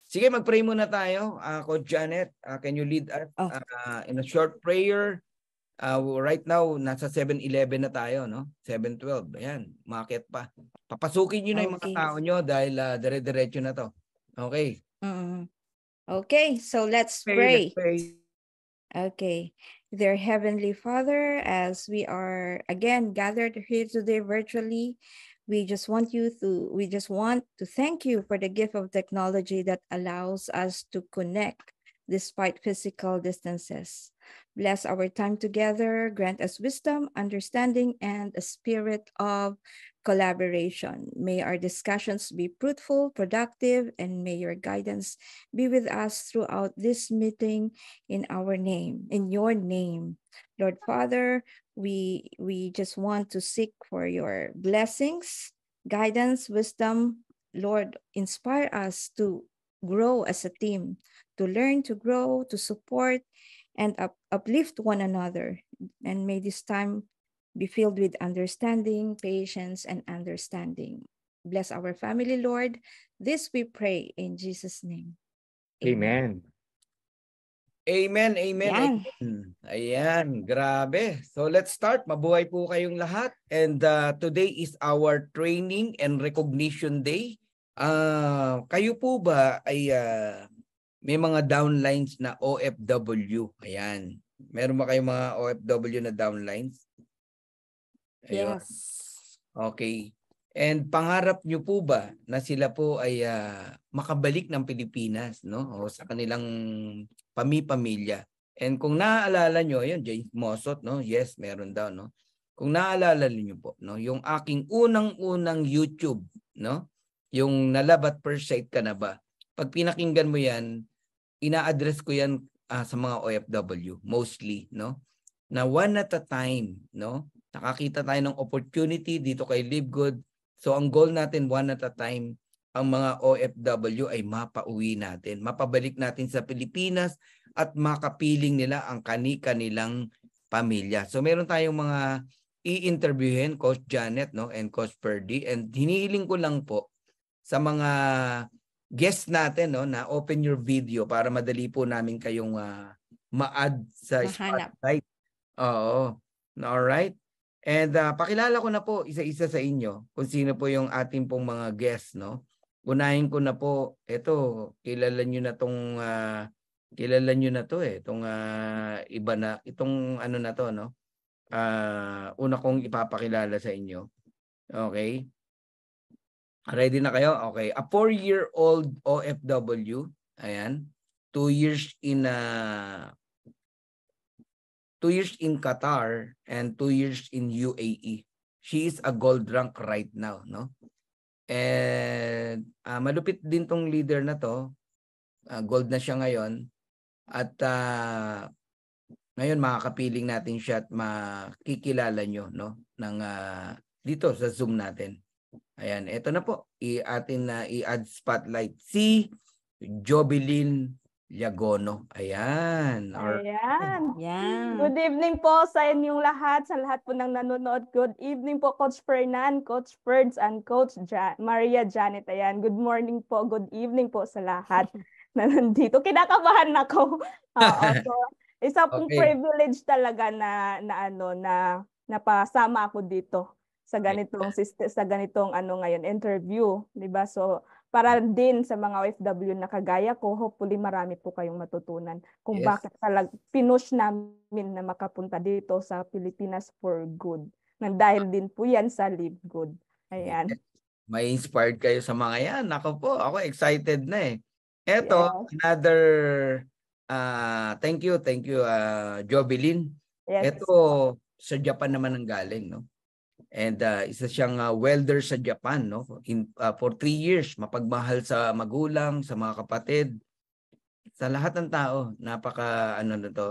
Sige, mag-pray muna tayo. Coach Janet, can you lead us in a short prayer? Right now, nasa 7-11 na tayo, no? 7-12. Ayan, market pa. Papasukin nyo na yung mga tao nyo dahil dire-diretso na to. Okay. Okay, so let's pray. Okay. Dear Heavenly Father, as we are again gathered here today virtually, we just want to thank you for the gift of technology that allows us to connect despite physical distances. Bless our time together, grant us wisdom, understanding, and a spirit of collaboration. May our discussions be fruitful, productive, and may your guidance be with us throughout this meeting in your name. Lord Father, we just want to seek for your blessings, guidance, wisdom. Lord, inspire us to grow as a team, to learn, to grow, to support, and uplift one another. And may this time be filled with understanding, patience, and understanding. Bless our family, Lord. This we pray in Jesus' name. Amen. Amen, amen, amen. Ayan, grabe. So let's start. Mabuhay po kayong lahat. And today is our training and recognition day. Kayo po ba ay may mga downlines na OFW? Ayan. Meron ba kayong mga OFW na downlines? Ayun. Yes. Okay. And pangarap nyo po ba na sila po ay makabalik ng Pilipinas, no? O sa kanilang pamilya. And kung naaalala nyo, ayun, James Mosot, no? Yes, meron daw, no? Kung naaalala niyo po, no? Yung aking unang-unang YouTube, no? Yung Nalabat per site ka na ba? Pag pinakinggan mo yan, ina-address ko yan sa mga OFW, mostly, no? Na one at a time, no? Nakakita tayo ng opportunity dito kay Live Good. So ang goal natin, one at a time, ang mga OFW ay mapauwi natin. Mapabalik natin sa Pilipinas at makapiling nila ang kanilang pamilya. So meron tayong mga i-interviewin, Coach Janet, no, and Coach Ferdy. And hinihiling ko lang po sa mga guests natin, no, na open your video para madali po namin kayong ma-add sa spotlight. Oo. Alright. And pakilala ko na po isa-isa sa inyo kung sino po yung ating pong mga guests, no? Unahin ko na po, ito, kilala nyo na to itong iba na, itong ano na to, no? Una kong ipapakilala sa inyo. Okay? Ready na kayo? Okay. A 4-year-old OFW, ayan, 2 years in Qatar and 2 years in UAE. She is a gold rank right now, no? And malupit din tong leader na to. Gold na siya ngayon. At ngayon makakapiling natin siya at makikilala nyo, no? Dito sa Zoom natin. Ayan, eto na po. I-add spotlight si Jobilin Llagono. Ayan. Ayan. Good evening po sa inyong lahat, sa lahat po ng nanonood. Good evening po, Coach Fernan, Coach Ferds, and Coach Maria Janet. Ayan, good morning po, good evening po sa lahat na nandito. Kinakabahan ako. So, isa pong privilege talaga na napasama ako dito sa ganitong ngayon interview, 'di ba? So para din sa mga OFW na kagaya ko, hopefully marami po kayong matutunan kung bakit talaga pinush namin na makapunta dito sa Pilipinas for good. Nang dahil din po yan sa Live Good. Ayan. May inspired kayo sa mga yan. Ako po, ako excited na eh. Eto, another thank you Jobilin. Yes. Ito sa Japan naman ang galing, no? And isa siyang welder sa Japan, no? For 3 years, mapagmahal sa magulang, sa mga kapatid, sa lahat ng tao. Napaka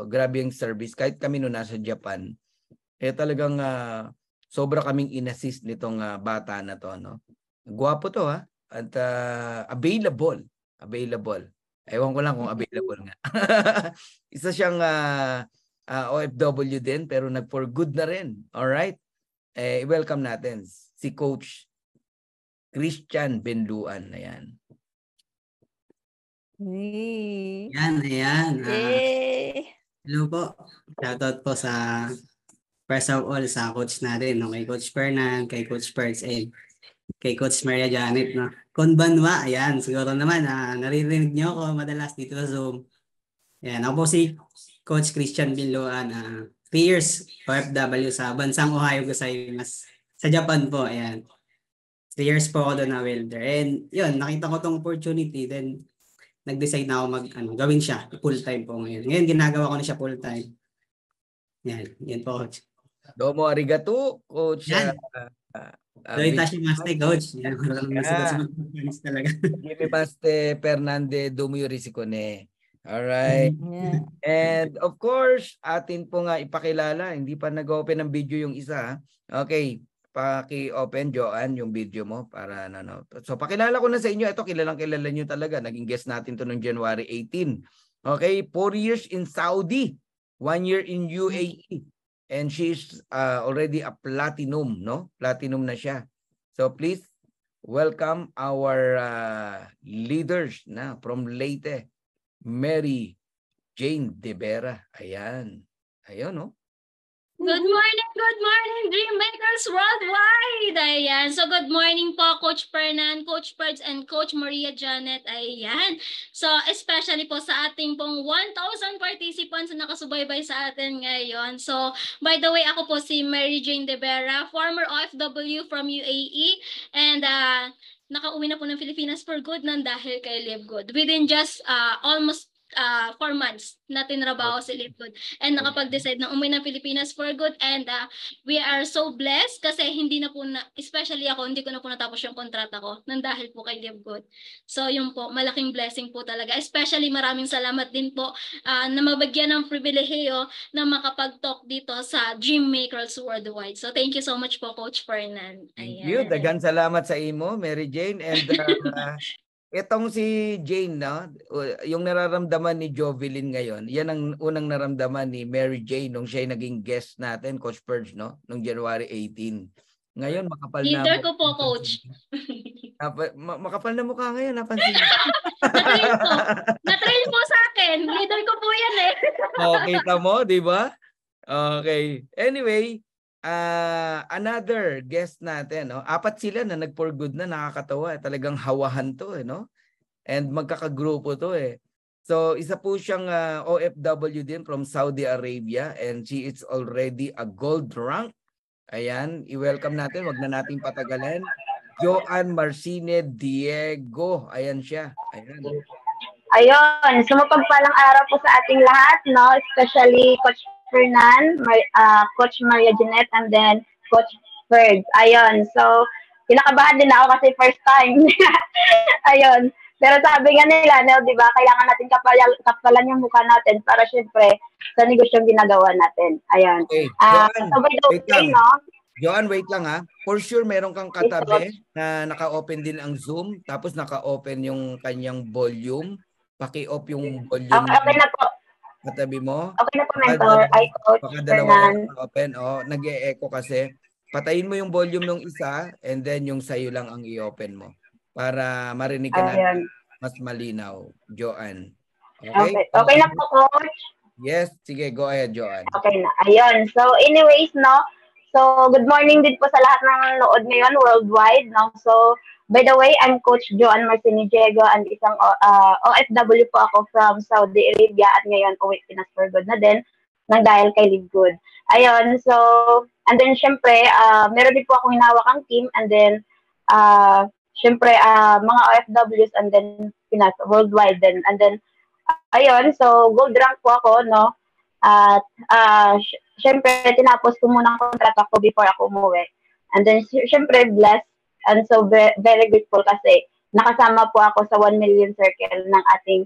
grabe yung service. Kahit kami noon nasa Japan, talagang sobra kaming inassist nitong bata na to, no? Gwapo to ha. At available. Ewan ko lang kung available nga. Isa siyang OFW din pero nag for good na rin. All right? Welcome natin si Coach Christian Benluan. Ayan. Hey. Yan, ayan. Yay! Hello po. Shoutout po sa first of all sa coach natin, no? Kay Coach Fernan, kay Coach Perks, and kay Coach Maria Janet. No? Konbanwa, ayan. Siguro naman, naririnig niyo ako madalas dito sa Zoom. Ayan, ako po si Coach Christian Binloan. 3 years OFW sa bansang Ohio Gozaimasu. Sa Japan po, ayan. 3 years po ako doon na welder. And yun, nakita ko tong opportunity. Then, nag-decide na ako gawin siya full-time po ngayon. Ngayon, ginagawa ko na siya full-time. Yan po, Coach. Domo arigato, Coach. Yan. Itashi Maste, Coach. Yan, talaga. Jimmy Maste Fernande Dumuyurisikone. Alright. Yeah. And of course, atin po nga ipakilala. Hindi pa nag-open ng video yung isa. Okay. Paki-open, Joanne, yung video mo para ano. So, pakilala ko na sa inyo. Ito, kilalang-kilala nyo talaga. Naging guest natin to noong January 18. Okay, 4 years in Saudi, 1 year in UAE. And she's already a platinum, no? Platinum na siya. So, please welcome our leaders na from Leyte, Mary Jane De Vera. Ayan. Ayun, no? Good morning, Dreammakers Worldwide! Ayan. So, good morning po, Coach Fernan, Coach Perds, and Coach Maria Janet. Ayan. So, especially po sa ating pong 1,000 participants na nakasubaybay sa atin ngayon. So, by the way, ako po si Mary Jane De Vera, former OFW from UAE, and nakauwi na po ng Pilipinas for good nang dahil kay Live Good. Within just almost 4 months na tinrabaho si Live Good and nakapag-decide na umuwi ng Pilipinas for good, and we are so blessed kasi hindi na po especially ako, hindi ko na po natapos yung kontrata ko nang dahil po kay Live Good. So yun po, malaking blessing po talaga. Especially maraming salamat din po na mabagyan ng pribilehiyo na makapag-talk dito sa Dreammakers Worldwide. So thank you so much po, Coach Fernan. Thank you. Dagan salamat sa imo, Mary Jane. And itong si Jane, no? Yung nararamdaman ni Jovelyn ngayon, yan ang unang naramdaman ni Mary Jane nung siya naging guest natin, Coach Purge, no? Nung January 18. Ngayon, makapal na. Leader ko po, Coach. Makapal na mukha ngayon, napansin niyo. Na-train po. Na-train po sa akin. Leader ko po yan eh. Kita mo, di ba? Okay. Anyway, another guest natin, no? 4 sila na nag-for good na, nakakatawa. Talagang hawahan to, no? And magkakagrupo to, eh. So, isa po siyang OFW din from Saudi Arabia, and she is already a gold rank. Ayan, i-welcome natin, wag na nating patagalin. Joanne Marcine Diego. Ayan siya. Ayan. Ayun, sumapagpalang araw po sa ating lahat, no? Especially Coach Fernan, Coach Maria Janet, and then Coach Bird. Ayun, so kinakabahan din ako kasi first time. Ayun, pero sabi nga nila, no, di ba, kailangan natin kapalan yung mukha natin para syempre sa negosyong ginagawa natin. Ayun. Okay. Joanne, so by the way, no? Joanne, wait lang ha. For sure, meron kang katabi na naka-open din ang Zoom, tapos naka-open yung kanyang volume. Paki-off yung volume. Okay na po. Katabi mo. Okay na po, mentor. Ay, Coach Fernan. Open. Nag-e-echo kasi. Patayin mo yung volume ng isa, and then yung sayo lang ang i-open mo. Para marinig ka na mas malinaw, Joanne. Okay? Okay na po, Coach. Yes, sige, go ahead, Joanne. Okay na. Ayun. So, anyways, no? So, good morning din po sa lahat ng nanonood ngayon worldwide, no? So, by the way, I'm Coach Joanne Marcine Diego, and isang OFW po ako from Saudi Arabia, at ngayon uwi Pinas for good na din nang dahil kay Live Good. Ayun, so, and then syempre, meron din po akong hinawakang team, and then, syempre, mga OFWs, and then Pinas, worldwide din. And then, ayun, so, gold rank po ako, no? At, syempre, tinapos ko muna ang kontrata ko before ako umuwi. And then, syempre, blessed. And so, very grateful kasi nakasama po ako sa 1 million circle ng ating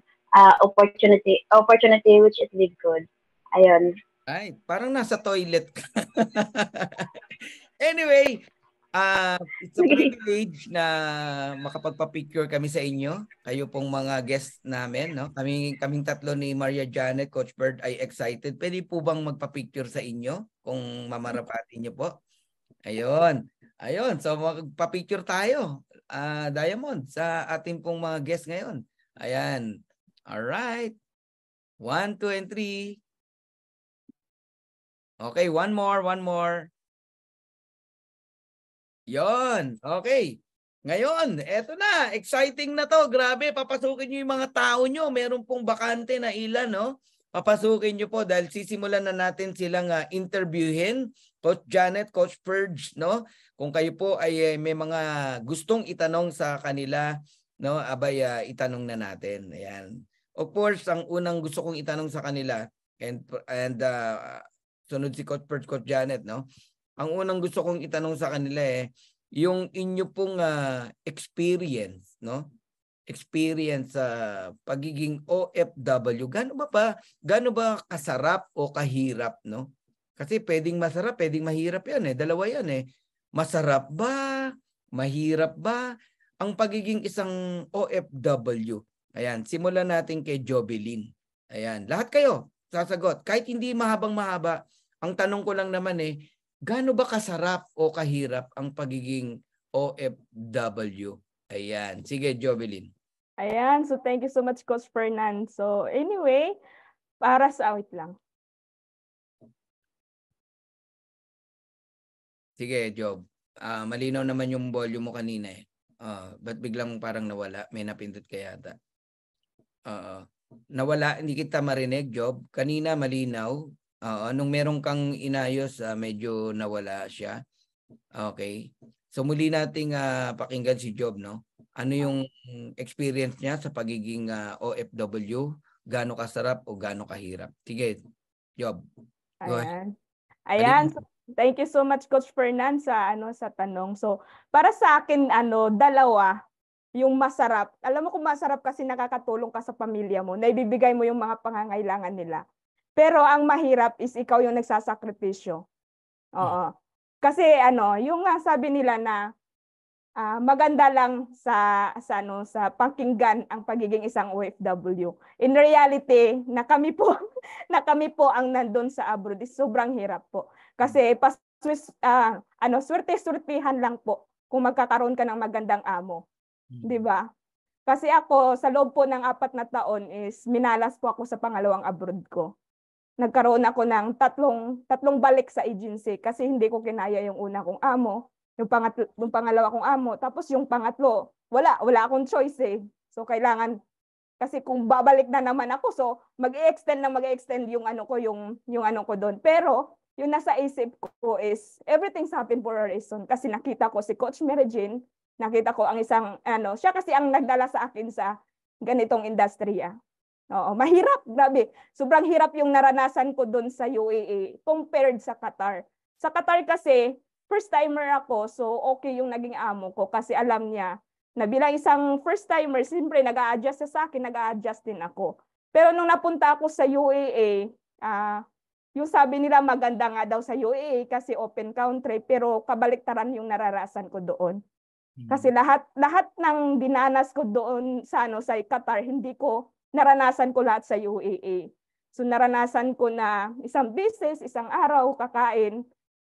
opportunity which is Live Good. Ayun. Ay, parang nasa toilet ka. Anyway, it's a privilege na makapagpa-picture kami sa inyo. Kayo pong mga guests namin, no? Kaming tatlo ni Maria Janet, Coach Bird ay excited. Pwede po bang magpa-picture sa inyo kung mamarapati niyo po? Ayun. So magpa-picture tayo, Diamond, sa ating pong mga guests ngayon. Ayan. All right. 1, 2, and 3. Okay, one more. Yon. Okay. Ngayon, eto na. Exciting na to. Grabe, papasukin nyo yung mga tao nyo. Meron pong bakante na ilan, no? Papasukin nyo po dahil sisimulan na natin silang interviewin. Coach Janet, Coach Purge, no? Kung kayo po ay may mga gustong itanong sa kanila, no? Abay, itanong na natin. Ayan. Of course, ang unang gusto kong itanong sa kanila, and sunod si Coach Purge, Coach Janet, no? Ang unang gusto kong itanong sa kanila yung inyo pong experience, no? Experience sa pagiging OFW. Gaano ba kasarap o kahirap, no? Kasi pwedeng masarap, pwedeng mahirap yan Dalawa yan Masarap ba? Mahirap ba ang pagiging isang OFW? Ayan, simulan natin kay Jovelyn. Ayan, lahat kayo sasagot. Kahit hindi mahabang-mahaba, ang tanong ko lang naman gaano ba kasarap o kahirap ang pagiging OFW? Ayan. Sige, Jovelyn. Ayan. So, thank you so much, Coach Fernan. So, anyway, para sa wait lang. Sige, Job. Malinaw naman yung volume mo kanina ba't biglang parang nawala? May napindot ka yata. Nawala, hindi kita marinig, Job. Kanina malinaw. Nung meron kang inayos, medyo nawala siya. Okay. So muli nating pakinggan si Job, no? Ano yung experience niya sa pagiging OFW? Gaano kasarap o gaano kahirap? Sige, Job. Go ahead. Ayan. So, thank you so much, Coach Fernan, sa tanong. So, para sa akin dalawa yung masarap. Alam mo kung masarap kasi nakakatulong ka sa pamilya mo, naibibigay mo yung mga pangangailangan nila. Pero ang mahirap is ikaw yung nagsasakripisyo. Oo. Kasi yung sabi nila na maganda lang sa pakinggan ang pagiging isang OFW. In reality, na kami po ang nandun sa abroad is sobrang hirap po. Kasi swerte-swertihan lang po kung magkakaroon ka ng magandang amo. 'Di ba? Kasi ako sa loob po ng 4 na taon is minalas po ako sa pangalawang abroad ko. Nagkaroon ako ng tatlong balik sa agency kasi hindi ko kinaya yung una kong amo, yung pangalawa kong amo, tapos yung pangatlo, wala akong choice So kailangan kasi kung babalik na naman ako, so mag-i-extend yung ko doon. Pero yung nasa isip ko is everything's happen for a reason kasi nakita ko si Coach Mary Jane, nakita ko ang isang siya kasi ang nagdala sa akin sa ganitong industriya. Oo, mahirap, grabe. Sobrang hirap yung naranasan ko doon sa UAE compared sa Qatar. Sa Qatar kasi, first timer ako, so okay yung naging amo ko kasi alam niya na bilang isang first timer, siyempre nag-a-adjust sa akin, nag-a-adjust din ako. Pero nung napunta ako sa UAE, yung sabi nila maganda nga daw sa UAE kasi open country, pero kabaliktaran yung nararasan ko doon. Kasi lahat ng dinanas ko doon sa Qatar, hindi ko naranasan ko lahat sa UAE. So naranasan ko na isang business, isang araw kakain.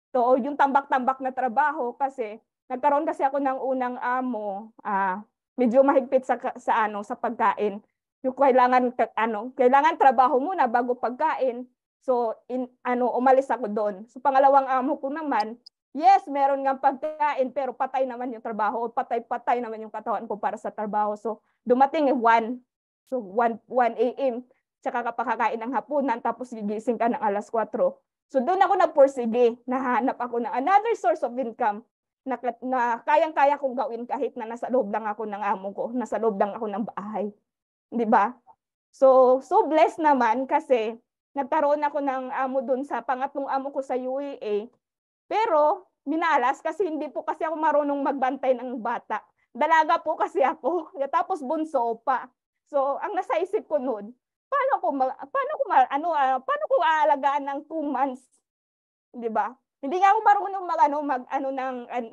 So yung tambak-tambak na trabaho kasi nagkaroon kasi ako ng unang amo, medyo mahigpit sa pagkain. Yung kailangan trabaho muna bago pagkain. So umalis ako doon. So pangalawang amo ko naman, yes, meron nga pagkain pero patay naman yung trabaho o patay naman yung katawan ko para sa trabaho. So dumating 1 a.m. Tsaka kapakakain ng hapunan tapos gigising ka ng alas 4. So doon ako nagpursige, nahanap ako ng another source of income na kayang-kaya kong gawin kahit na nasa loob lang ako ng amo ko, nasa loob lang ako ng bahay. 'Di ba? So blessed naman kasi nagkaroon ako ng amo doon sa pangatlong amo ko sa UAE. Pero minalas kasi hindi po kasi ako marunong magbantay ng bata. Dalaga po kasi ako, tapos bunso pa. So, ang nasa isip ko noon, paano ko aalagaan ng 2 months? 'Di ba? Hindi nga ako marunong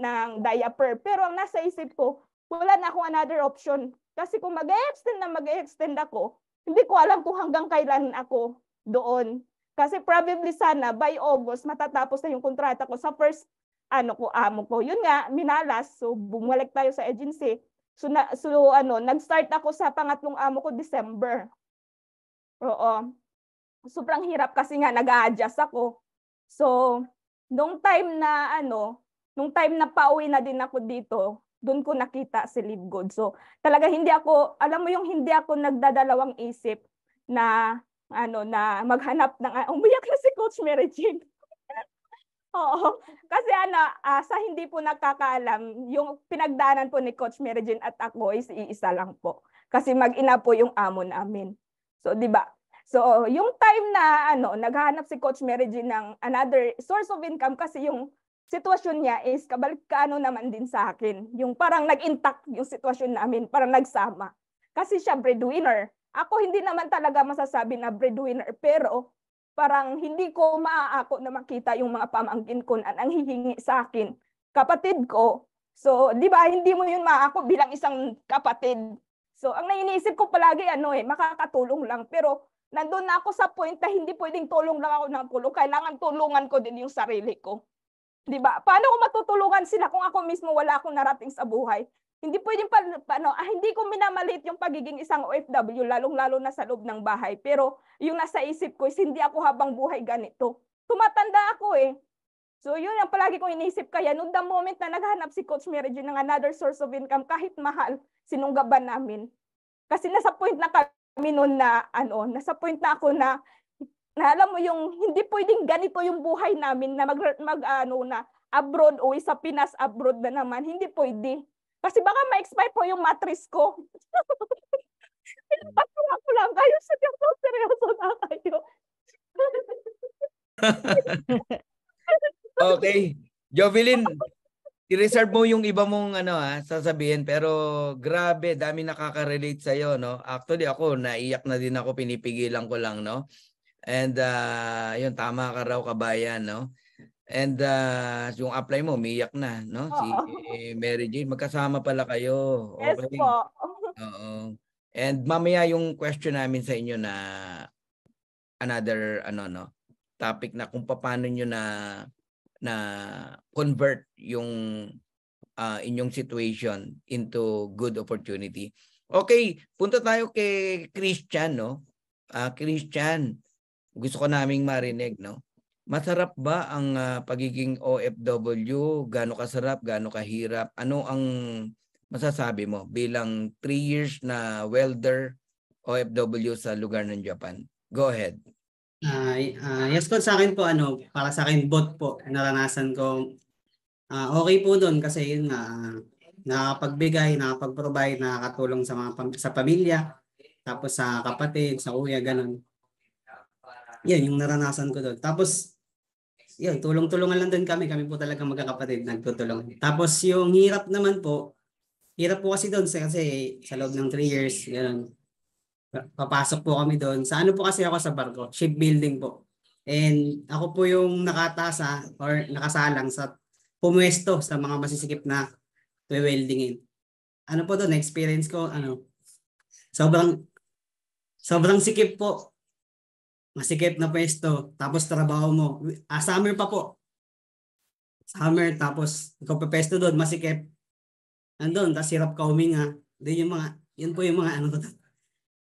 ng diaper, pero ang nasa isip ko, wala na akong another option. Kasi kung mag-extend ako, hindi ko alam kung hanggang kailan ako doon. Kasi probably sana by August matatapos na yung kontrata ko sa first amo ko. Yun nga, minalas. So bumalik tayo sa agency. So nag-start ako sa pangatlong amo ko December. Oo. Sobrang hirap kasi nga nag-a-adjust ako. So, nung time na pauwi na din ako dito, doon ko nakita si Live Good. So, talaga alam mo yung hindi ako nagdadalawang isip na na maghanap ng umiyak na si Coach Mary Jane. Oo. Kasi sa hindi po nakakaalam, yung pinagdaanan po ni Coach Mary Jane at ako is iisa lang po. Kasi mag-ina po yung amo namin. So, di ba? So, yung time na naghahanap si Coach Mary Jean ng another source of income kasi yung sitwasyon niya is kabalik naman din sa akin. Yung parang nag-intact yung sitwasyon namin, parang nagsama. Kasi siya breadwinner. Ako hindi naman talaga masasabi na breadwinner, pero parang hindi ko maaako na makita yung mga pamangkin ko na nanghihingi sa akin. Kapatid ko. So, di ba, hindi mo yun maaako bilang isang kapatid. So, ang naiisip ko palagi, makakatulong lang. Pero, nandun na ako sa point na hindi pwedeng tulong lang ako ng tulong. Kailangan tulungan ko din yung sarili ko. Diba? Paano ko matutulungan sila kung ako mismo wala akong narating sa buhay? Hindi pwedeng hindi ko minamalit yung pagiging isang OFW, lalong-lalo na sa loob ng bahay. Pero yung nasa isip ko is hindi ako habang buhay ganito. Tumatanda ako eh. So yun ang palagi kong inisip. Kaya noong the moment na naghanap si Coach Mary Jean ng another source of income, kahit mahal, sinunggaban namin. Kasi nasa point na kami noon na nasa point na ako na alam mo yung hindi pwedeng ganito yung buhay namin na na abroad o sa Pinas abroad na naman, hindi pwede. Kasi baka ma-expire po yung mattress ko. Pinapatuwa ko lang kayo sa seryoso na kayo. Okay. Jovelyn, i-reserve mo yung iba mong sasabihin, pero grabe, dami nakaka-relate sa'yo, no? Actually, ako, naiyak na din ako, pinipigilan ko lang, no? And yun, tama ka raw, kabayan, no? And yung apply mo, umiyak na, no? Si Mary Jane, magkasama pala kayo. Okay. Yes po. Oo. And mamaya yung question namin sa inyo na another topic na kung paano nyo na convert yung inyong situation into good opportunity. Okay, punta tayo kay Christian, no? Christian, gusto ko naming marinig, no? Masarap ba ang pagiging OFW? Gaano kasarap, gaano kahirap? Ano ang masasabi mo bilang 3 years na welder OFW sa lugar ng Japan? Go ahead. Yes po, sa akin po, para sa akin both po, naranasan ko. Okay po doon kasi yun nga, nakakapagbigay, nakakapag-provide, nakakatulong sa pamilya, tapos sa kapatid, sa kuya, ganun. Yan, yung naranasan ko doon. Tapos, yun, tulong-tulungan lang din kami po talaga magkakapatid, nagtutulong. Tapos yung hirap naman po, hirap po kasi doon kasi sa loob ng 3 years, ganun. Papasok po kami doon. Sa po kasi ako sa barko, shipbuilding po. And ako po yung nakatasa or nakasalang sa pumwesto sa mga masisikip na weldingin. Po doon, experience ko, sobrang sikip po. Masikip na pwesto, tapos trabaho mo. Summer pa po. Summer, tapos ikaw pa pwesto doon, masikip. Andun, tapos hirap ka huminga. Yun po yung mga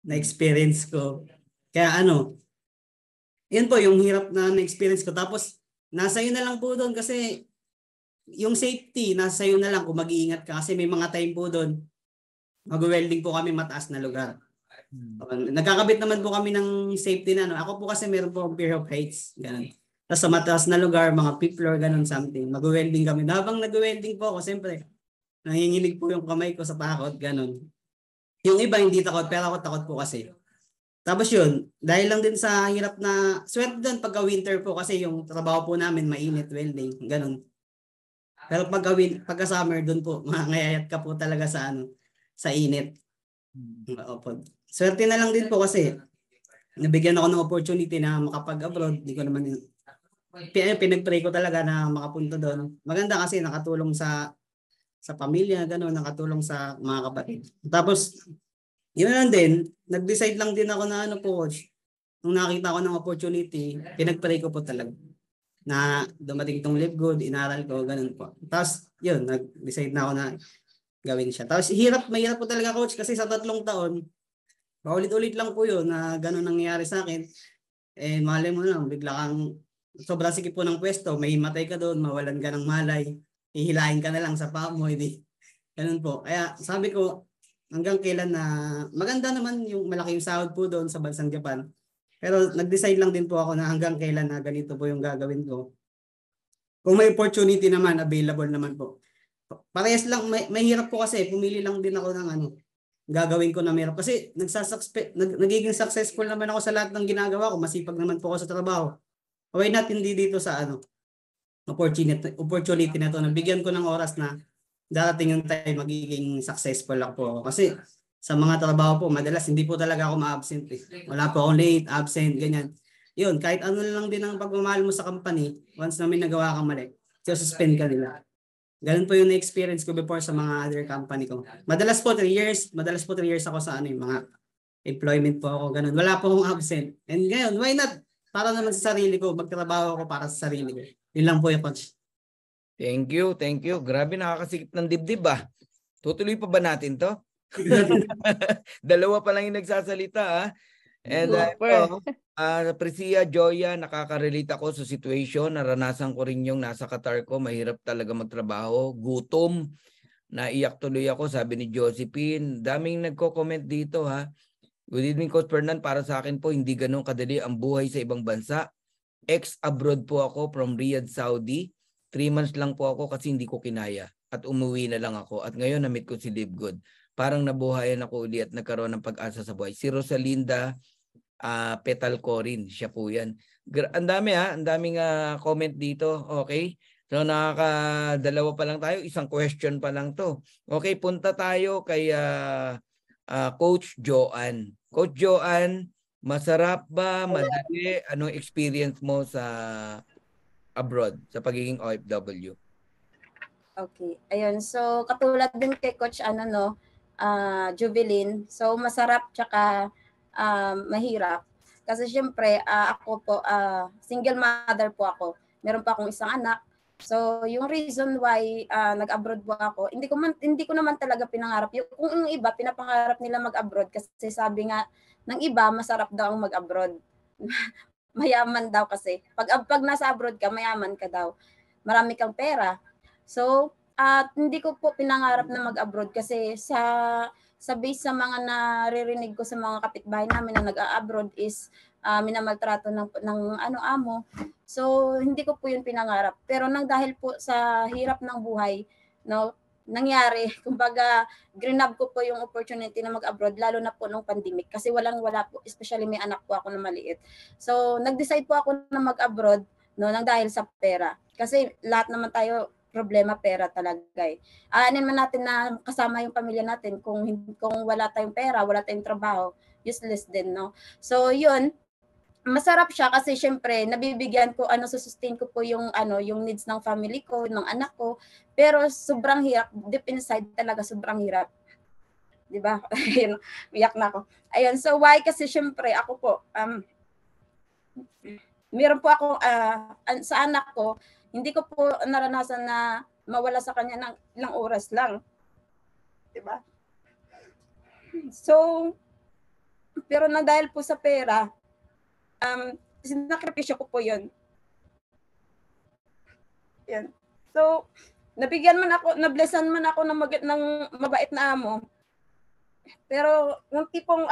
na experience ko. Kaya yun po yung hirap na experience ko. Tapos nasa iyo na lang po doon kasi yung safety nasa iyo na lang kung mag-iingat ka kasi may mga time po doon mag-welding po kami mataas na lugar. Nagkakabit naman po kami ng safety na Ako po kasi meron po fear of heights, ganun. Tapos sa mataas na lugar, mga fifth floor, ganun something. Mag-welding kami. Habang nag-welding po ako, siyempre, nanginginig po yung kamay ko sa takot, ganun. Yung iba hindi takot, pero ako takot po kasi. Tapos yun, dahil lang din sa hirap na swerte doon pagka winter po kasi yung trabaho po namin mainit welding, ganun. Pero pagka summer doon po, mangayayat ka po talaga sa init. Opo. Swerte na lang din po kasi nabigyan ako ng opportunity na makapag-abroad. Di ko naman pinag-pray ko talaga na makapunta doon. Maganda kasi nakatulong sa pamilya, gano'n, nakatulong sa mga kapatid. Tapos, yun lang din, nag-decide lang din ako na coach. Nung nakita ko ng opportunity, pinag-pray ko po talaga na dumating itong Live Good, inaral ko, gano'n po. Tapos, yun, nag-decide na ako na gawin siya. Tapos mahirap po talaga coach kasi sa 3 taon, paulit-ulit lang po yun na gano'n nangyayari sa akin. Eh, malay mo lang, bigla kang sobrang sikip po ng pwesto, may himatay ka doon, mawalan ka ng malay, hihilahin ka na lang sa paa mo, hindi. Ganun po. Kaya sabi ko, hanggang kailan na maganda naman yung malaki yung sahod po doon sa bansang Japan. Pero nag-decide lang din po ako na hanggang kailan na ganito po yung gagawin ko. Kung may opportunity naman, available naman po. Parehas lang, may hirap po kasi, pumili lang din ako ng gagawin ko na meron. Kasi nagiging successful naman ako sa lahat ng ginagawa ko. Masipag naman po ako sa trabaho. Why not hindi dito sa opportunity na to. Nabigyan ko ng oras na darating yung time magiging successful ako. Kasi sa mga trabaho po, madalas hindi po talaga ako ma-absent. Wala po akong late, absent, ganyan. Yun, kahit ano lang din ang pagmamahal mo sa company, once na may nagawa kang mali, suspend ka nila. Ganun po yung na-experience ko before sa mga other company ko. Madalas po 3 years ako sa yung mga employment po ako, ganun. Wala po akong absent. And ngayon, why not? Para naman sa sarili ko, magtrabaho ako para sa sarili ko. Yun lang po yung coach. Thank you. Grabe, nakakasikip ng dibdib Tutuloy pa ba natin to? Dalawa pa lang yung nagsasalita And Prisia, Joya, nakaka-relate ako sa situation. Naranasan ko rin yung nasa Qatar ko. Mahirap talaga magtrabaho. Gutom. Naiyak tuloy ako, sabi ni Josephine. Daming nagko-comment dito Good evening, Coach Fernan. Para sa akin po, hindi ganun kadali ang buhay sa ibang bansa. Ex-abroad po ako from Riyadh, Saudi. 3 months lang po ako kasi hindi ko kinaya. At umuwi na lang ako. At ngayon, na-meet ko si Live Good. Parang nabuhayan ako uli at nagkaroon ng pag-asa sa buhay. Si Rosalinda Petal Corin, siya po yan. Ang dami ang daming comment dito. Okay. So nakakadalawa pa lang tayo, isang question pa lang to. Okay, punta tayo kay Coach Joanne. Coach Joanne, masarap ba, madali, anong experience mo sa abroad, sa pagiging OFW? Okay. Ayun, so katulad din kay Coach Jubilin, so masarap tsaka mahirap. Kasi syempre, ako po, single mother po ako. Meron pa akong isang anak. So, yung reason why nag-abroad po ako, hindi ko naman talaga pinangarap. Kung yung iba, pinapangarap nila mag-abroad kasi sabi nga ng iba, masarap daw ang mag-abroad. Mayaman daw kasi. Pag nasa abroad ka, mayaman ka daw. Marami kang pera. So, hindi ko po pinangarap na mag-abroad kasi sa base sa mga naririnig ko sa mga kapitbahay namin na nag-a-abroad is minamaltrato ng amo. So, hindi ko po yun pinangarap. Pero dahil po sa hirap ng buhay, nangyari, kumbaga, grinab ko po yung opportunity na mag-abroad, lalo na po nung pandemic. Kasi wala po, especially may anak po ako na maliit. So, nag-decide po ako na mag-abroad, nang dahil sa pera. Kasi lahat naman tayo, problema pera talaga Anin man natin na kasama yung pamilya natin, kung wala tayong pera, wala tayong trabaho, useless din, no? So, yun, masarap siya kasi syempre nabibigyan ko sustain ko po yung needs ng family ko, ng anak ko. Pero sobrang hirap, deep inside talaga sobrang hirap. 'Di ba? Iyak na ako. Ayun, so why kasi syempre ako po meron po ako sa anak ko, hindi ko po naranasan na mawala sa kanya ng ilang oras lang. 'Di ba? So pero dahil po sa pera, sinakripisyo ko po yun. Yan. So, nablessan man ako ng mabait na amo. Pero, yung tipong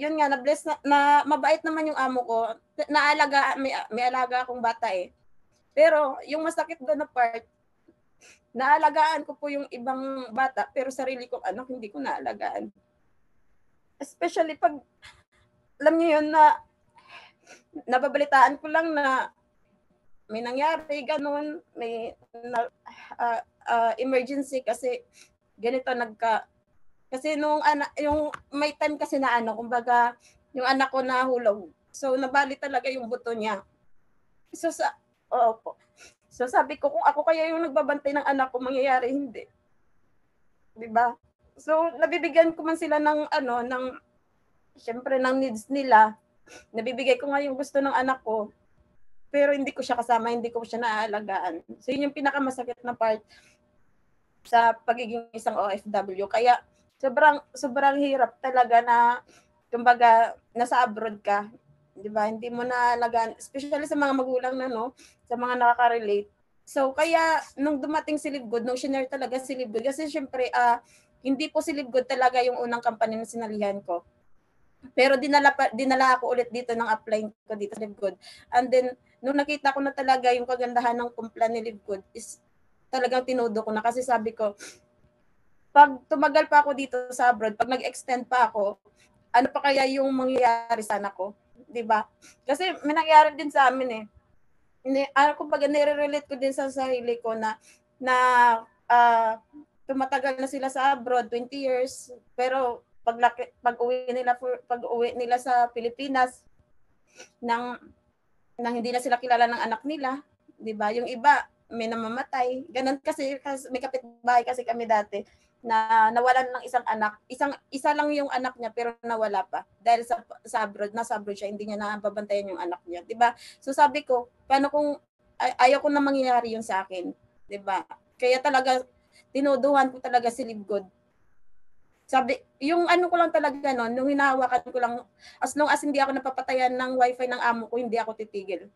yun nga, nabless na mabait naman yung amo ko. May alaga akong bata Pero, yung masakit doon na part, naalagaan ko po yung ibang bata, pero sarili kong anak, hindi ko naalagaan. Especially pag alam niyo yun na nababalitaan ko lang na may nangyari ganun, may emergency kasi ganito kasi yung may time kasi na kumbaga yung anak ko nahulog. So nabali talaga yung buto niya. So So sabi ko kung ako kaya yung nagbabantay ng anak ko, mangyayari hindi. 'Di ba? So nabibigyan ko man sila ng syempre ng needs nila, nabibigay ko nga yung gusto ng anak ko, pero hindi ko siya kasama, hindi ko siya naaalagaan. So yun yung pinakamasakit na part. sa pagiging isang OFW. Kaya sobrang hirap talaga na kumbaga nasa abroad ka, 'di ba? Hindi mo na alagaan, especially sa mga magulang na sa mga nakaka-relate. So kaya nung dumating si Livegood, nung shinare talaga si Livegood, kasi syempre hindi po si Livegood talaga yung unang company na sinalihan ko. Pero dinala ako ulit dito ng upline ko dito sa Livegood. And then nung nakita ko na talaga yung kagandahan ng kumpla ni Livegood, is talagang tinudo ko na, kasi sabi ko, pag tumagal pa ako dito sa abroad, pag nag-extend pa ako, ano pa kaya yung mangyayari sa anak ko, 'di ba? Kasi may nangyari din sa amin kumbaga nire-relate ko din sa sarili ko na tumatagal na sila sa abroad, 20 years, pero pag uwi nila sa Pilipinas nang hindi na sila kilala ng anak nila, 'di ba? Yung iba may namamatay. Ganun kasi may kapitbahay kasi kami dati na nawalan ng isang anak. Isa lang yung anak niya pero nawala pa dahil sa abroad, nasa abroad siya, hindi niya nababantayan yung anak niya, 'di ba? So sabi ko, paano kung ayaw ko na mangyari yun sa akin, 'di ba? Kaya talaga tinuduhan ko talaga si Livegood. Sabi, yung ano ko lang talaga noon, nung hinahawakan ko lang, as long as hindi ako napapatayan ng wifi ng amo ko, hindi ako titigil.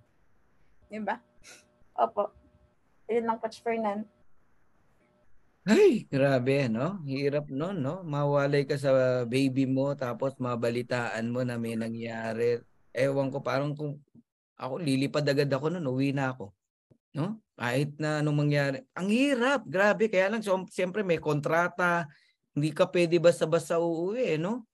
'Di ba? Opo. Yun lang, Coach Fernan. Ay, grabe, no? Hirap nun, no? Mawalay ka sa baby mo, tapos mabalitaan mo na may nangyari. Ewan ko, parang kung ako, lilipad agad ako nun, uwi na ako. No? Kahit na anong mangyari. Ang hirap, grabe. Kaya lang, siyempre may kontrata. Hindi ka pwede basta-basta uuwi, no?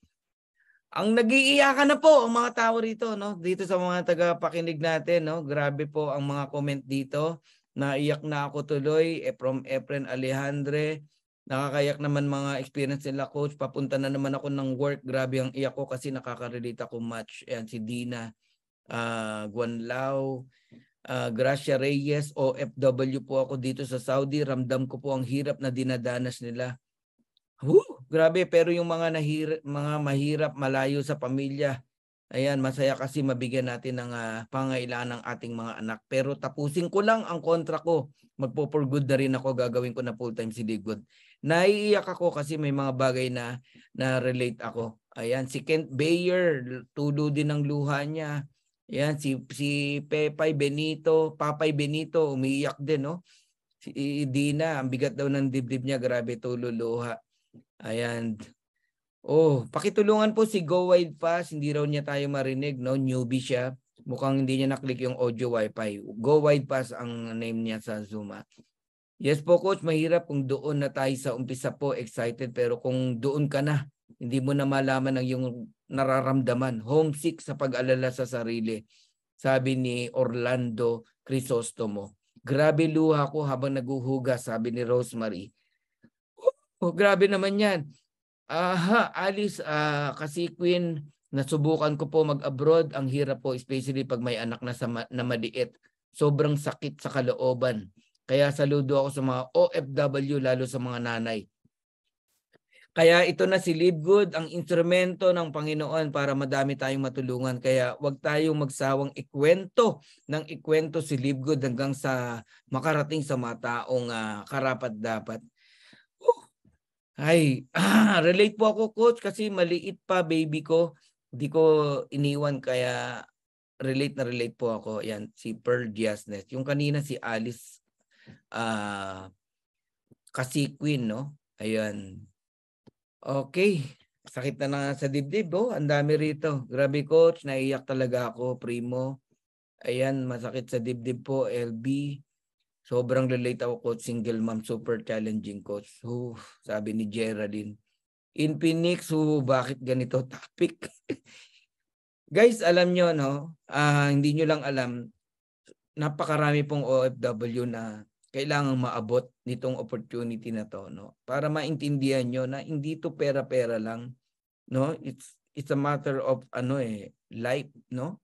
Ang nag-iiyakan na po ang mga tao rito, no? Dito sa mga tagapakinig natin, no? Grabe po ang mga comment dito. Naiyak na ako tuloy, from Efren Alejandre. Nakakayak naman mga experience nila, coach. Papunta na naman ako ng work. Grabe ang iyak ko kasi nakaka-relate ako much. Ayan, si Dina, Guanlao, Gracia Reyes, OFW po ako dito sa Saudi. Ramdam ko po ang hirap na dinadanas nila. Grabe, pero yung mga mahirap, malayo sa pamilya, ayan, masaya kasi mabigyan natin ng pangailangan ng ating mga anak. Pero tapusin ko lang ang kontra ko. Magpo-for good na rin ako, gagawin ko na full-time si Livegood. Naiiyak ako kasi may mga bagay na relate ako. Ayan, si Kent Bayer, tulo din ng luha niya. Ayan, si Papay Benito, umiiyak din, no? Si Dina, ang bigat daw ng dibdib niya, grabe, tulo luha. Ayan. Pakitulungan po si Go Wide Pass. Hindi raw niya tayo marinig, no? Newbie siya. Mukhang hindi niya naklik yung audio wifi. Go Wide Pass ang name niya sa Zoom. Yes po, coach, mahirap kung doon na tayo sa umpisa po, excited. Pero kung doon ka na, hindi mo na malaman ang yung nararamdaman. Homesick sa pag-alala sa sarili. Sabi ni Orlando Crisostomo. Grabe luha ko habang naguhugas, sabi ni Rosemary. Grabe naman yan. Alice, kasi Queen, nasubukan ko po mag-abroad. Ang hirap po, especially pag may anak na maliit. Sobrang sakit sa kalooban. Kaya saludo ako sa mga OFW, lalo sa mga nanay. Kaya ito na si Livegood, ang instrumento ng Panginoon para madami tayong matulungan. Kaya wag tayong magsawang ikwento si Livegood hanggang sa makarating sa mga taong karapat-dapat. Ay, relate po ako, coach, kasi maliit pa baby ko. Hindi ko iniwan, kaya relate po ako. Yan, si Pearl Diaznes. Yung kanina si Alice kasi Queen, no? Ayan. Okay. Sakit na sa dibdib, ang dami rito. Grabe, coach, naiyak talaga ako, primo. Ayan, masakit sa dibdib po, LB. Sobrang relate ako, coach. Single mom, super challenging, coach. Sabi ni Geraldine. In Phoenix, bakit ganito topic? Guys, alam nyo, no? Hindi nyo lang alam, napakarami pong OFW na kailangang maabot nitong opportunity na to, no? Para maintindihan nyo na hindi to pera-pera lang, no? It's a matter of life, no?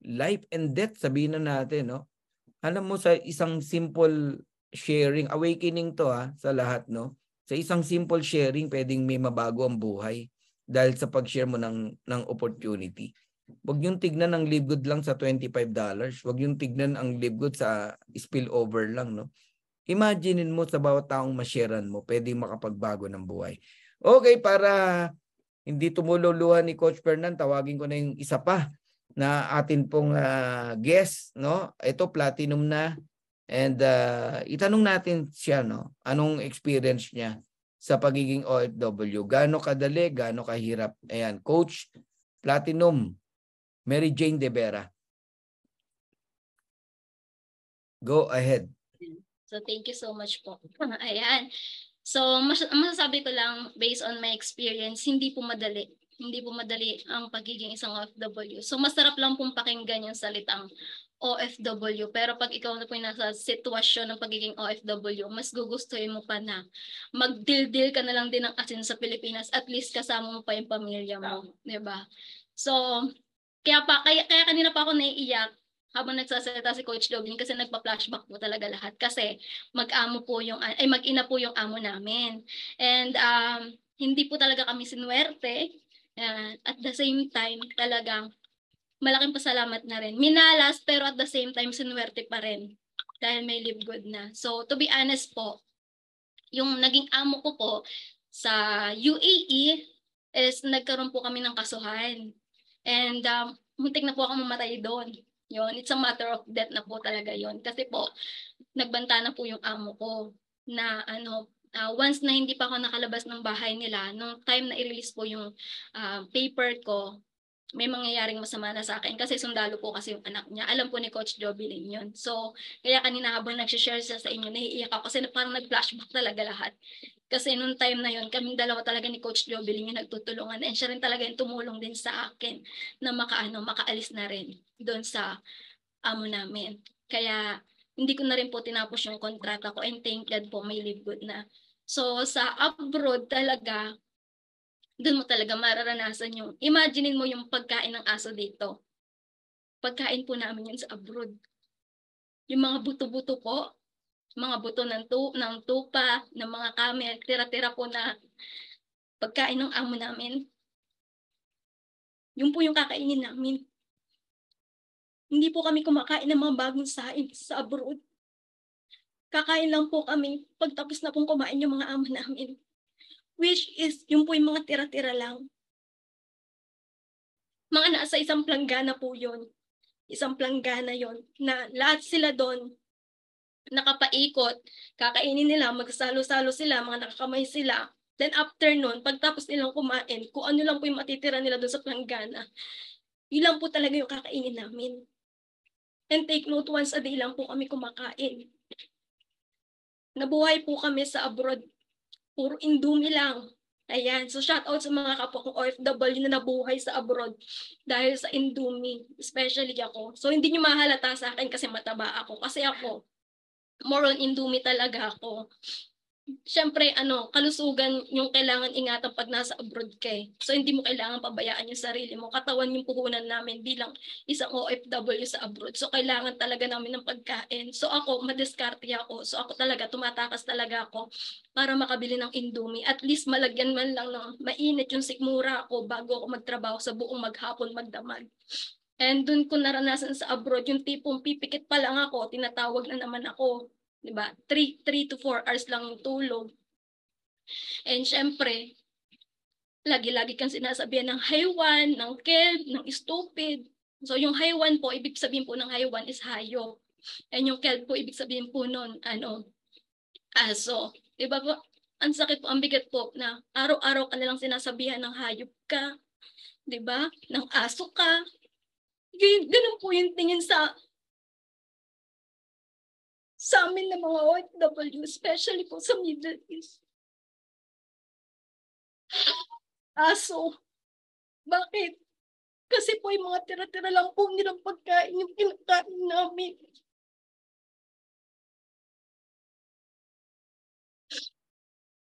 Life and death, sabihin na natin, no? Alam mo, sa isang simple sharing, awakening to sa lahat, no? Sa isang simple sharing, pwedeng may mabago ang buhay dahil sa pag-share mo ng opportunity. Huwag yung tignan ang Livegood lang sa $25. Huwag yung tignan ang Livegood sa spillover lang, no? Imaginein mo sa bawat taong masharean mo, pwedeng makapagbago ng buhay. Okay, para hindi tumululuhan ni Coach Fernan, tawagin ko na yung isa pa na atin pong guest, no? Ito platinum na, and itanong natin siya, no? Anong experience niya sa pagiging OFW? Gaano kadali, gaano kahirap? Ayan, Coach Platinum, Mary Jane De Vera. Go ahead. So thank you so much po. Ayan. So masasabi ko lang based on my experience, hindi po madali. Hindi po madali ang pagiging isang OFW. So masarap lang pong pakinggan yung salitang OFW. Pero pag ikaw na po yung nasa sitwasyon ng pagiging OFW, mas gugustuhin mo pa na magdildil ka na lang din ng asin sa Pilipinas. At least kasama mo pa yung pamilya mo. Diba? So, kaya kanina pa ako naiiyak habang nagsasalita si Coach Doblin kasi nagpa-flashback po talaga lahat. Kasi mag-ina po yung amo namin. And hindi po talaga kami sinuwerte. At the same time, talagang malaking pasalamat na rin. Minalas, pero at the same time, sinuwerte pa rin. Dahil may live good na. So, to be honest po, yung naging amo ko po sa UAE is nagkaroon po kami ng kasuhan. And muntik na po ako mamatay doon. Yun, it's a matter of death na po talaga yon. Kasi po, nagbanta na po yung amo ko na once na hindi pa ako nakalabas ng bahay nila, nung time na i-release po yung paper ko, may mangyayaring masama na sa akin kasi sundalo po kasi yung anak niya. Alam po ni Coach Jobilin yun. So, kaya kanina habang nag-share siya sa inyo, nahiiyak ako kasi parang nag-flashback talaga lahat. Kasi nung time na yun, kaming dalawa talaga ni Coach Jobilin yung nagtutulungan. And siya rin talaga yung tumulong din sa akin na makaalis na rin doon sa amo namin. Kaya hindi ko na rin po tinapos yung kontrata ko and thank God po may live good na. So sa abroad talaga, doon mo talaga mararanasan yung, imaginein mo yung pagkain ng aso dito. Pagkain po namin yun sa abroad. Yung mga buto-buto po, mga buto ng tupa, ng mga camel, tira-tira po na pagkain ng amo namin. Yun po yung kakainin namin. Hindi po kami kumakain ng mga bagong saing sa abroad. Kakain lang po kami pagtapos na pong kumain yung mga amo namin. Which is, yun po yung mga tira-tira lang. Mga nasa isang planggana po yun. Isang planggana yon na lahat sila doon nakapaikot, kakainin nila, magsalo-salo sila, mga nakakamay sila. Then after nun, pagtapos nilang kumain, kung ano lang po yung matitira nila doon sa planggana, yun lang po talaga yung kakainin namin. And take note, once a day lang po kami kumakain. Nabuhay po kami sa abroad, puro Indomie lang. Ayan, so shout out sa mga kapwa kong OFW na nabuhay sa abroad dahil sa Indomie, especially ako. So hindi nyo mahalata sa akin kasi mataba ako. Kasi ako, more on Indomie talaga ako. Siyempre, kalusugan yung kailangan ingatan pag nasa abroad ka eh. So, hindi mo kailangan pabayaan yung sarili mo. Katawan yung puhunan namin bilang isang OFW sa abroad. So, kailangan talaga namin ng pagkain. So, ako, madiskarte ako. So, ako talaga, tumatakas talaga ako para makabili ng Indomie. At least, malagyan man lang ng mainit yung sikmura ako bago ako magtrabaho sa buong maghapon, magdamag. And dun ko naranasan sa abroad, yung tipong pipikit pa lang ako, tinatawag na naman ako. Diba? 3 to 4 hours lang yung tulog. And syempre, lagi-lagi kang sinasabihan ng haywan, ng kelp, ng stupid. So yung haywan po, ibig sabihin po ng haywan is hayop. And yung kelp po, ibig sabihin po nun, aso. Diba po? Ang sakit po, ang bigat po na araw-araw ka nilang sinasabihan ng hayop ka. Diba? Ng aso ka. Ganun po yung tingin sa amin na mga OFW, especially po sa Middle East. Aso. Bakit? Kasi po yung mga tira-tira lang po nilang pagkain yung kinakain namin.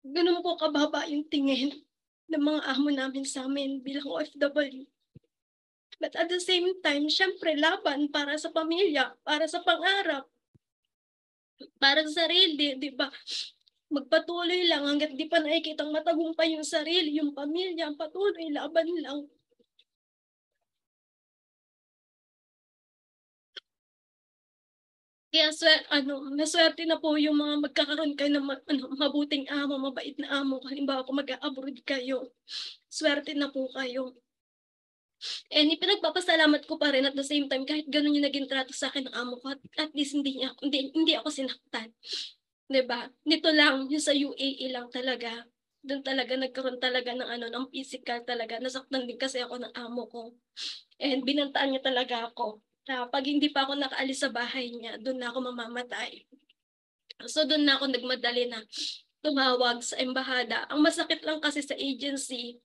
Ganun po kababa yung tingin ng mga amo namin sa amin bilang OFW. But at the same time, syempre laban para sa pamilya, para sa pangarap. Para sa sarili, di ba? Magpatuloy lang hanggat di pa nakikitang matagumpay yung sarili, yung pamilya, patuloy, laban lang. Kaya maswerte na po yung mga magkakaroon kayo ng mabuting amo, mabait na amo. Halimbawa kung mag-abroad kayo, swerte na po kayo. And ipinagpapasalamat ko pa rin at the same time, kahit ganun yung naging trato sa akin ng amo ko, at least hindi ako sinaktan. Diba? Nito lang, yung sa UAE lang talaga. Doon talaga nagkaroon talaga ng physical talaga. Nasaktan din kasi ako ng amo ko. And binantaan niya talaga ako. Na pag hindi pa ako nakaalis sa bahay niya, doon na ako mamamatay. So doon na ako nagmadali na tumawag sa embahada. Ang masakit lang kasi sa agency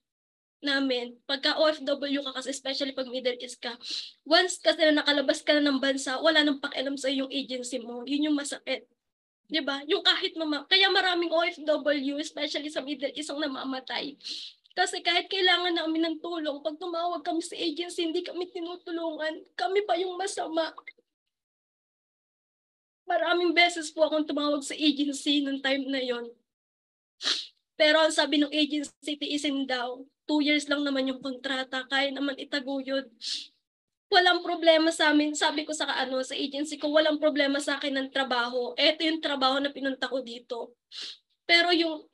namin, pagka OFW ka kasi, especially pag Middle East ka, once kasi na nakalabas ka na ng bansa, wala nang pakialam sa yung agency mo. Yun yung masakit. Diba? Yung kahit kaya maraming OFW, especially sa Middle East, ang namamatay. Kasi kahit kailangan namin ng tulong, pag tumawag kami sa agency, hindi kami tinutulungan. Kami pa yung masama. Maraming beses po akong tumawag sa agency nung time na yon. Pero ang sabi ng agency, tiisin daw. 2 years lang naman yung kontrata, kaya naman itaguyod. Walang problema sa amin. Sabi ko sa agency ko, walang problema sa akin ng trabaho. Ito yung trabaho na pinunta ko dito. Pero yung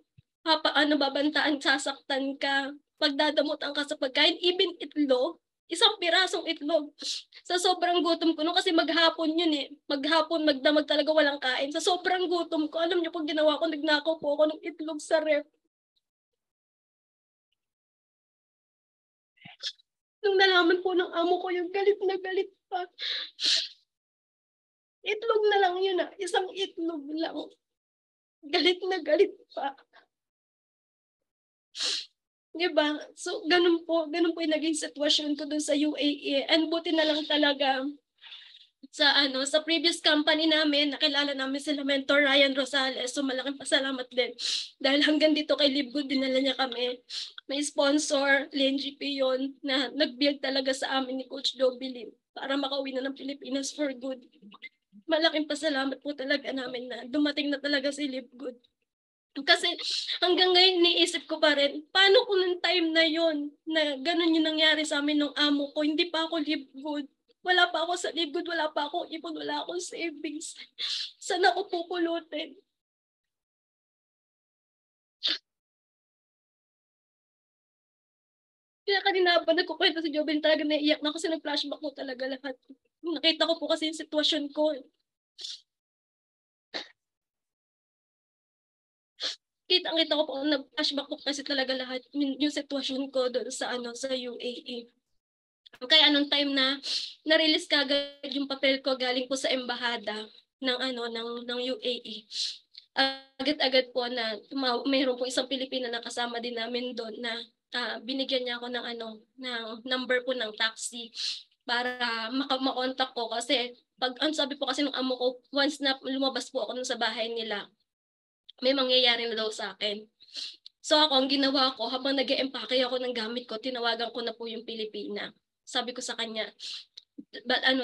babantaan, sasaktan ka, pagdadamutan ka sa pagkain, even itlog, isang pirasong itlog. Sa sobrang gutom ko, kasi maghapon yun eh. Maghapon, magdamag talaga walang kain. Sa sobrang gutom ko, alam niyo pag ginawa ko, nagnakaw po ako ng itlog sa ref. Nung nalaman po ng amo ko yung galit na galit pa. Itlog na lang yun isang itlog lang. Galit na galit pa. Diba? So, ganun po yung naging sitwasyon ko dun sa UAE. And buti na lang talaga sa previous company namin, nakilala namin sila Mentor Ryan Rosales. So, malaking pasalamat din. Dahil hanggang dito kay Libgood, dinala niya kami. May sponsor, LNGP yun, na nag-build talaga sa amin ni Coach Dobby Lim para makauwi na ng Pilipinas for good. Malaking pasalamat po talaga namin na dumating na talaga si Libgood. Kasi hanggang ngayon niisip ko pa rin, paano kung nung time na yon na ganun yung nangyari sa amin ng amo ko, hindi pa ako Libgood. Wala pa ako sa Libgood, wala pa akong ipon, wala akong savings. Saan ako pupulutin? Kaya kanina ba nagkukwento si Jobin, talaga naiiyak na kasi nag-flashback ko talaga lahat. Nakita ko po kasi yung sitwasyon ko. Kita ko po, nag-flashback ko kasi talaga lahat yung sitwasyon ko doon sa UAE. Kaya anong time na na-release kagad yung papel ko galing po sa embahada ng UAE. Agad-agad po na mayroon po isang Pilipina na kasama din namin doon na binigyan niya ako ng number po ng taxi para makontak ko kasi sabi po kasi ng amo ko, once na lumabas po ako sa bahay nila, may mangyayari na daw sa akin. So ako, ang ginawa ko, habang nag-e-empake ako ng gamit ko, tinawagan ko na po yung Pilipina. Sabi ko sa kanya,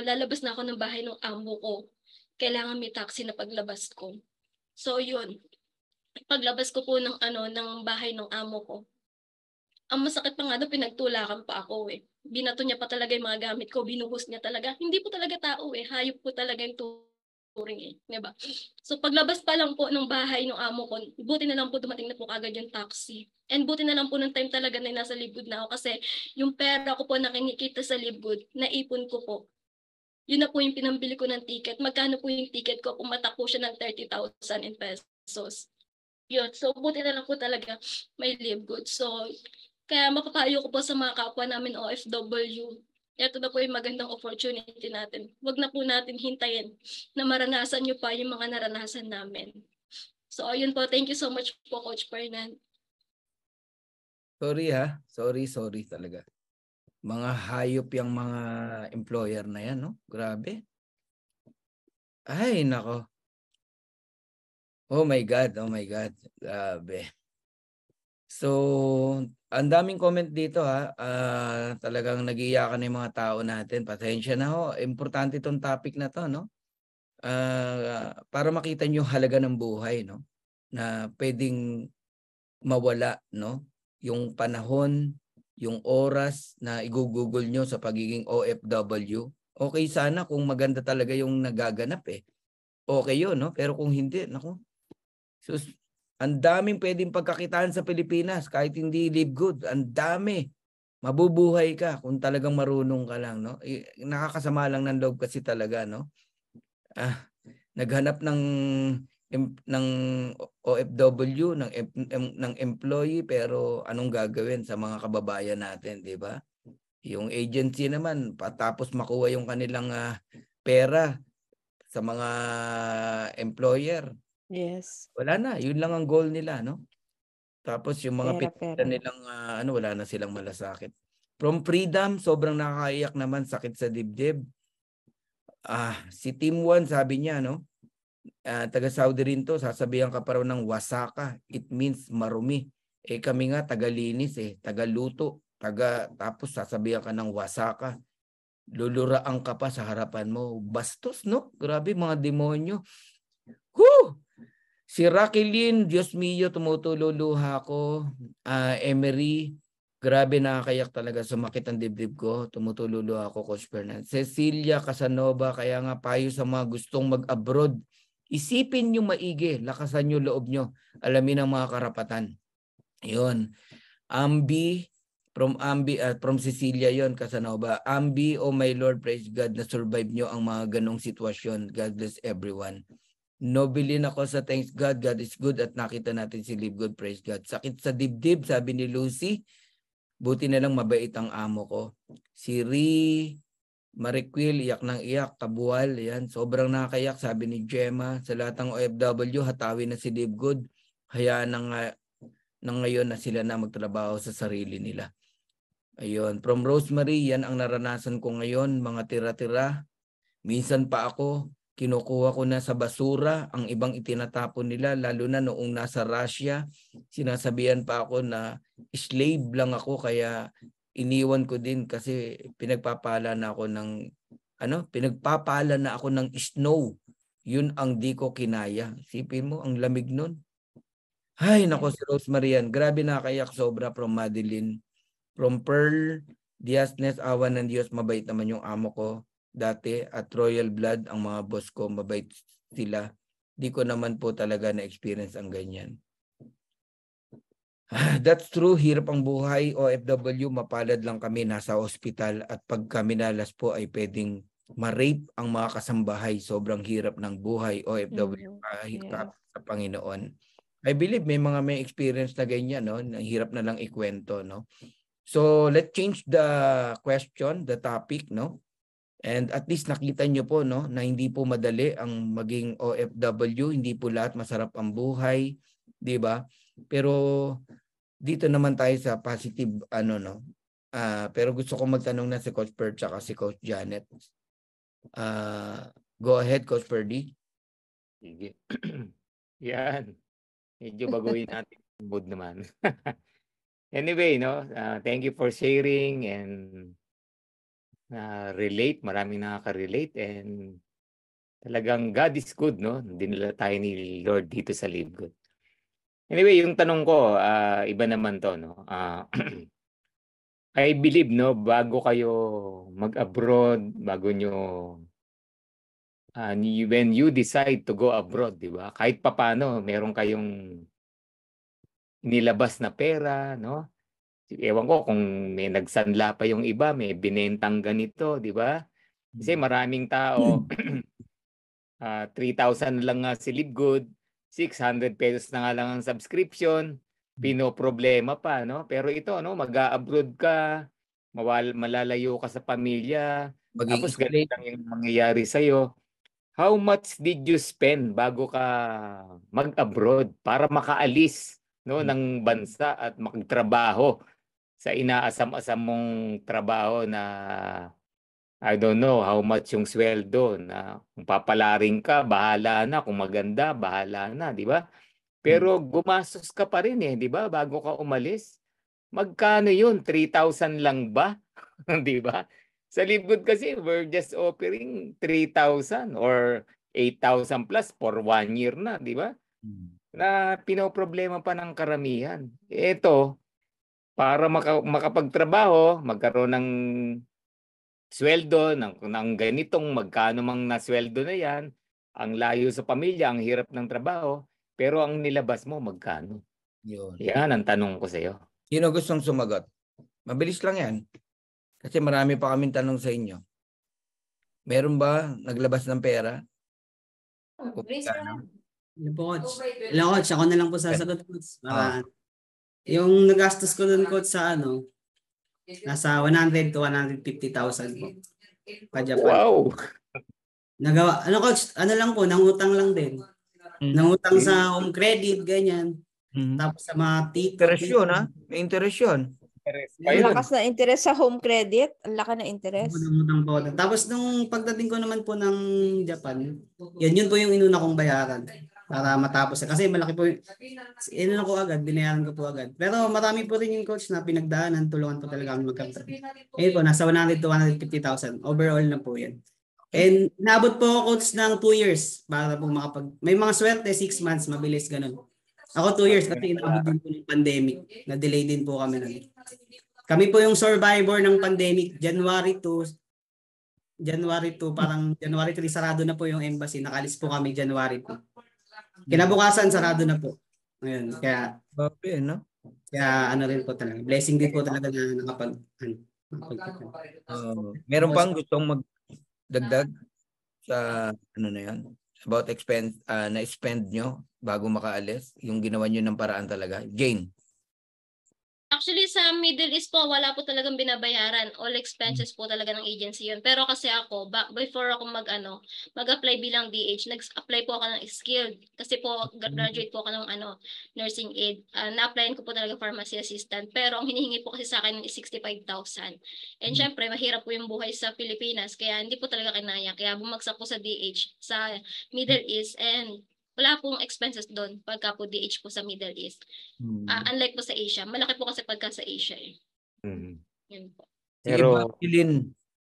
lalabas na ako ng bahay ng amo ko. Kailangan may taxi na paglabas ko. So yun, paglabas ko po ng bahay ng amo ko. Ang masakit pa nga doon, pinagtulakan pa ako eh. Binato niya pa talaga yung mga gamit ko, binuhos niya talaga. Hindi po talaga tao eh, hayop po talaga yung turing eh, diba? So paglabas pa lang po ng bahay ng amo ko, buti na lang po dumating na po kagad yung taxi. And buti na lang po ng time talaga na nasa Libgood na ako kasi yung pera ko po na kinikita sa Libgood, naipon ko po. Yun na po yung pinambili ko ng ticket. Magkano po yung ticket ko? Pumatak po siya ng 30,000 in pesos. Yun. So buti na lang po talaga may Libgood. So kaya mapapayo ko po sa mga kapwa namin OFW, ito na po yung magandang opportunity natin. Huwag na po natin hintayin na maranasan nyo pa yung mga naranasan namin. So ayun po, thank you so much po Coach Fernan. Sorry ha, sorry talaga. Mga hayop yung mga employer na yan, no? Grabe. Ay, nako. Oh my God. Grabe. So, ang daming comment dito ha. Talagang nag-iiyakan na yung mga tao natin. Pasensya na ho. Importante itong topic na to, no? Para makita nyo yung halaga ng buhay, no? Na pwedeng mawala, no? Yung panahon, yung oras na i-google nyo sa pagiging OFW. Okay sana kung maganda talaga yung nagaganap eh. okay yun, no? Pero kung hindi, naku, sus, ang daming pwedeng pagkakitaan sa Pilipinas kahit hindi live good. Ang dami. Mabubuhay ka kung talagang marunong ka lang, no? Nakakasama lang ng loob kasi talaga, no? Naghanap ng OFW, ng employee, pero anong gagawin sa mga kababayan natin, di ba? Yung agency naman, patapos makuha yung kanilang pera sa mga employer. Yes. Wala na, yun lang ang goal nila, no? Tapos yung mga Pera. nilang wala na silang malasakit. From freedom, sobrang nakakaiyak naman, sakit sa dibdib. Si Team 1 sabi niya, no? Taga Saudi rin to, sasabihan ka pa raw ng wasaka. It means marumi. Kami nga taga-linis taga-luto, tapos sasabihan ka ng wasaka. Luluraan ka pa sa harapan mo. Bastos, no? Grabe, mga demonyo. Whoo! Si Rocky Lynn, Diyos mio, tumutululuha ko. Emery, grabe, nakakayak talaga. Sumakit ang dibdib ko. Tumutululuha ko, Coach Fernan. Cecilia Casanova, kaya nga payo sa mga gustong mag-abroad. Isipin nyo maigi, lakasan nyo loob nyo. Alamin ang mga karapatan. Yun. Ambi, from Cecilia yon, Casanova. Ambi, oh my Lord, praise God, na survive nyo ang mga ganong sitwasyon. God bless everyone. Nobilin ako sa thanks God, God is good, at nakita natin si Live Good, praise God. Sakit sa dibdib, sabi ni Lucy, buti na lang mabait ang amo ko. Si Mariquil, iyak ng iyak, kabuwal, yan, sobrang nakakayak, sabi ni Gemma. Sa lahat ng OFW, hatawin na si Live Good, hayaan ng ngayon na sila na magtrabaho sa sarili nila. Ayun, from Rosemary, yan ang naranasan ko ngayon, mga tira-tira. Minsan pa ako, kinukuha ko na sa basura ang ibang itinatapon nila, lalo na noong nasa Russia. Sinasabihan pa ako na slave lang ako, kaya iniwan ko din kasi pinagpapala na ako ng snow. Yun ang di ko kinaya. Isipin mo, ang lamig nun. Ay, nako, si Rosemary yan. Grabe, nakakayak sobra. From Madeline. From Pearl Diasnes, awa ng Diyos, mabait naman yung amo ko dati, at Royal Blood, ang mga boss ko, mabait sila. Di ko naman po talaga na-experience ang ganyan. That's true, hirap ang buhay. OFW, mapalad lang kami, nasa ospital, at pag kami nalas po ay pwedeng ma-rape ang mga kasambahay. Sobrang hirap ng buhay, OFW, sa Panginoon. I believe may experience na ganyan, no? Hirap na lang ikwento, no? So let's change the question, the topic, no? And at least nakita nyo po, no, na hindi po madali ang maging OFW, hindi po lahat masarap ang buhay, di ba? Pero dito naman tayo sa positive, no? Pero gusto ko magtanong na si Coach Per at si Coach Janet. Go ahead, Coach Perdy. Sige. Yan. Medyo baguhin natin yung mood naman. Anyway, no, thank you for sharing and relate. Maraming nakaka-relate, and talagang God is good, no? Dinala tayo ni Lord dito sa Live Good. Anyway, yung tanong ko, iba naman to, no? I believe, no, bago kayo mag-abroad, bago nyo when you decide to go abroad, di ba? Kahit papano, meron kayong nilabas na pera, no? Ewan ko kung may nagsanla pa yung iba, may binentang ganito, di ba? Kasi maraming tao, 3,000 lang nga si Live Good, 600 pesos na nga lang ang subscription, pinoproblema pa, no? Pero ito, no, mag-a-abroad ka, malalayo ka sa pamilya, tapos ganito lang yung mangyayari sa'yo. How much did you spend bago ka mag-abroad para makaalis, no, ng bansa at magtrabaho sa inaasam-asam mong trabaho na I don't know how much yung sweldo, na kung papalaring ka, bahala na, kung maganda, bahala na, di ba? Pero gumastos ka pa rin di ba, bago ka umalis. Magkano yun? 3,000 lang ba? Di ba? Sa Live Good kasi, we're just offering 3,000 or 8,000 plus for 1 year na, di ba? Na pinoproblema pa ng karamihan. Ito, para makapagtrabaho, magkaroon ng sweldo, ng ganitong magkano mang nasweldo na yan, ang layo sa pamilya, ang hirap ng trabaho, pero ang nilabas mo magkano? Yun. Yan ang tanong ko sa iyo. Sino gustong sumagot? Mabilis lang yan. Kasi marami pa kaming tanong sa inyo. Meron ba naglabas ng pera? Ano po, coach? Hello, coach. Ako na lang po sasagot, coach. Yung nagastos ko dun, coach, sa nasa 100 to 150,000 po. Pa-Japan. Wow! Nagawa, coach, lang po, nangutang lang din. Nangutang sa home credit, ganyan. Tapos sa mga interest yun, ha? May interest yun. Lakas na interest sa home credit. Ang laki na interest. Tapos nung pagdating ko naman po ng Japan, yun po yung inuna kong bayaran para matapos. Kasi malaki po, inuna ko agad, binayaran ko po agad. Pero marami po rin yung coach na pinagdaanan, tulungan po talaga kami magkapit. Ngayon po, nasa 100 to 150,000. Overall na po yan. And naabot po ako, coach, ng 2 years para po may mga swerte, 6 months, mabilis ganun. Ako 2 years kasi inaabot din po ng pandemic. Na-delay din po kami nun. Kami po yung survivor ng pandemic. January 2, parang January 3 sarado na po yung embassy. Nakalis po kami January 2. Kinabukasan sarado na po. Ngayon, kaya no? Kaya rin po talaga. Blessing din po talaga na nakapag meron pang gustong magdagdag sa na yan? About expense na-spend nyo bago makaalis? Yung ginawa nyo ng paraan talaga? Jane? Actually, sa Middle East po, wala po talagang binabayaran. All expenses po talaga ng agency yun. Pero kasi ako, before ako mag-apply bilang DH, nag-apply po ako ng skilled. Kasi po, graduate po ako ng nursing aid. Na-applyan ko po talaga pharmacy assistant. Pero ang hinihingi po kasi sa akin is 65,000. And syempre, mahirap po yung buhay sa Pilipinas. Kaya hindi po talaga kinaya. Kaya bumagsak po sa DH, sa Middle East. And wala pong expenses doon pagka po DH po sa Middle East. Unlike po sa Asia. Malaki po kasi pagka sa Asia eh. Yun po.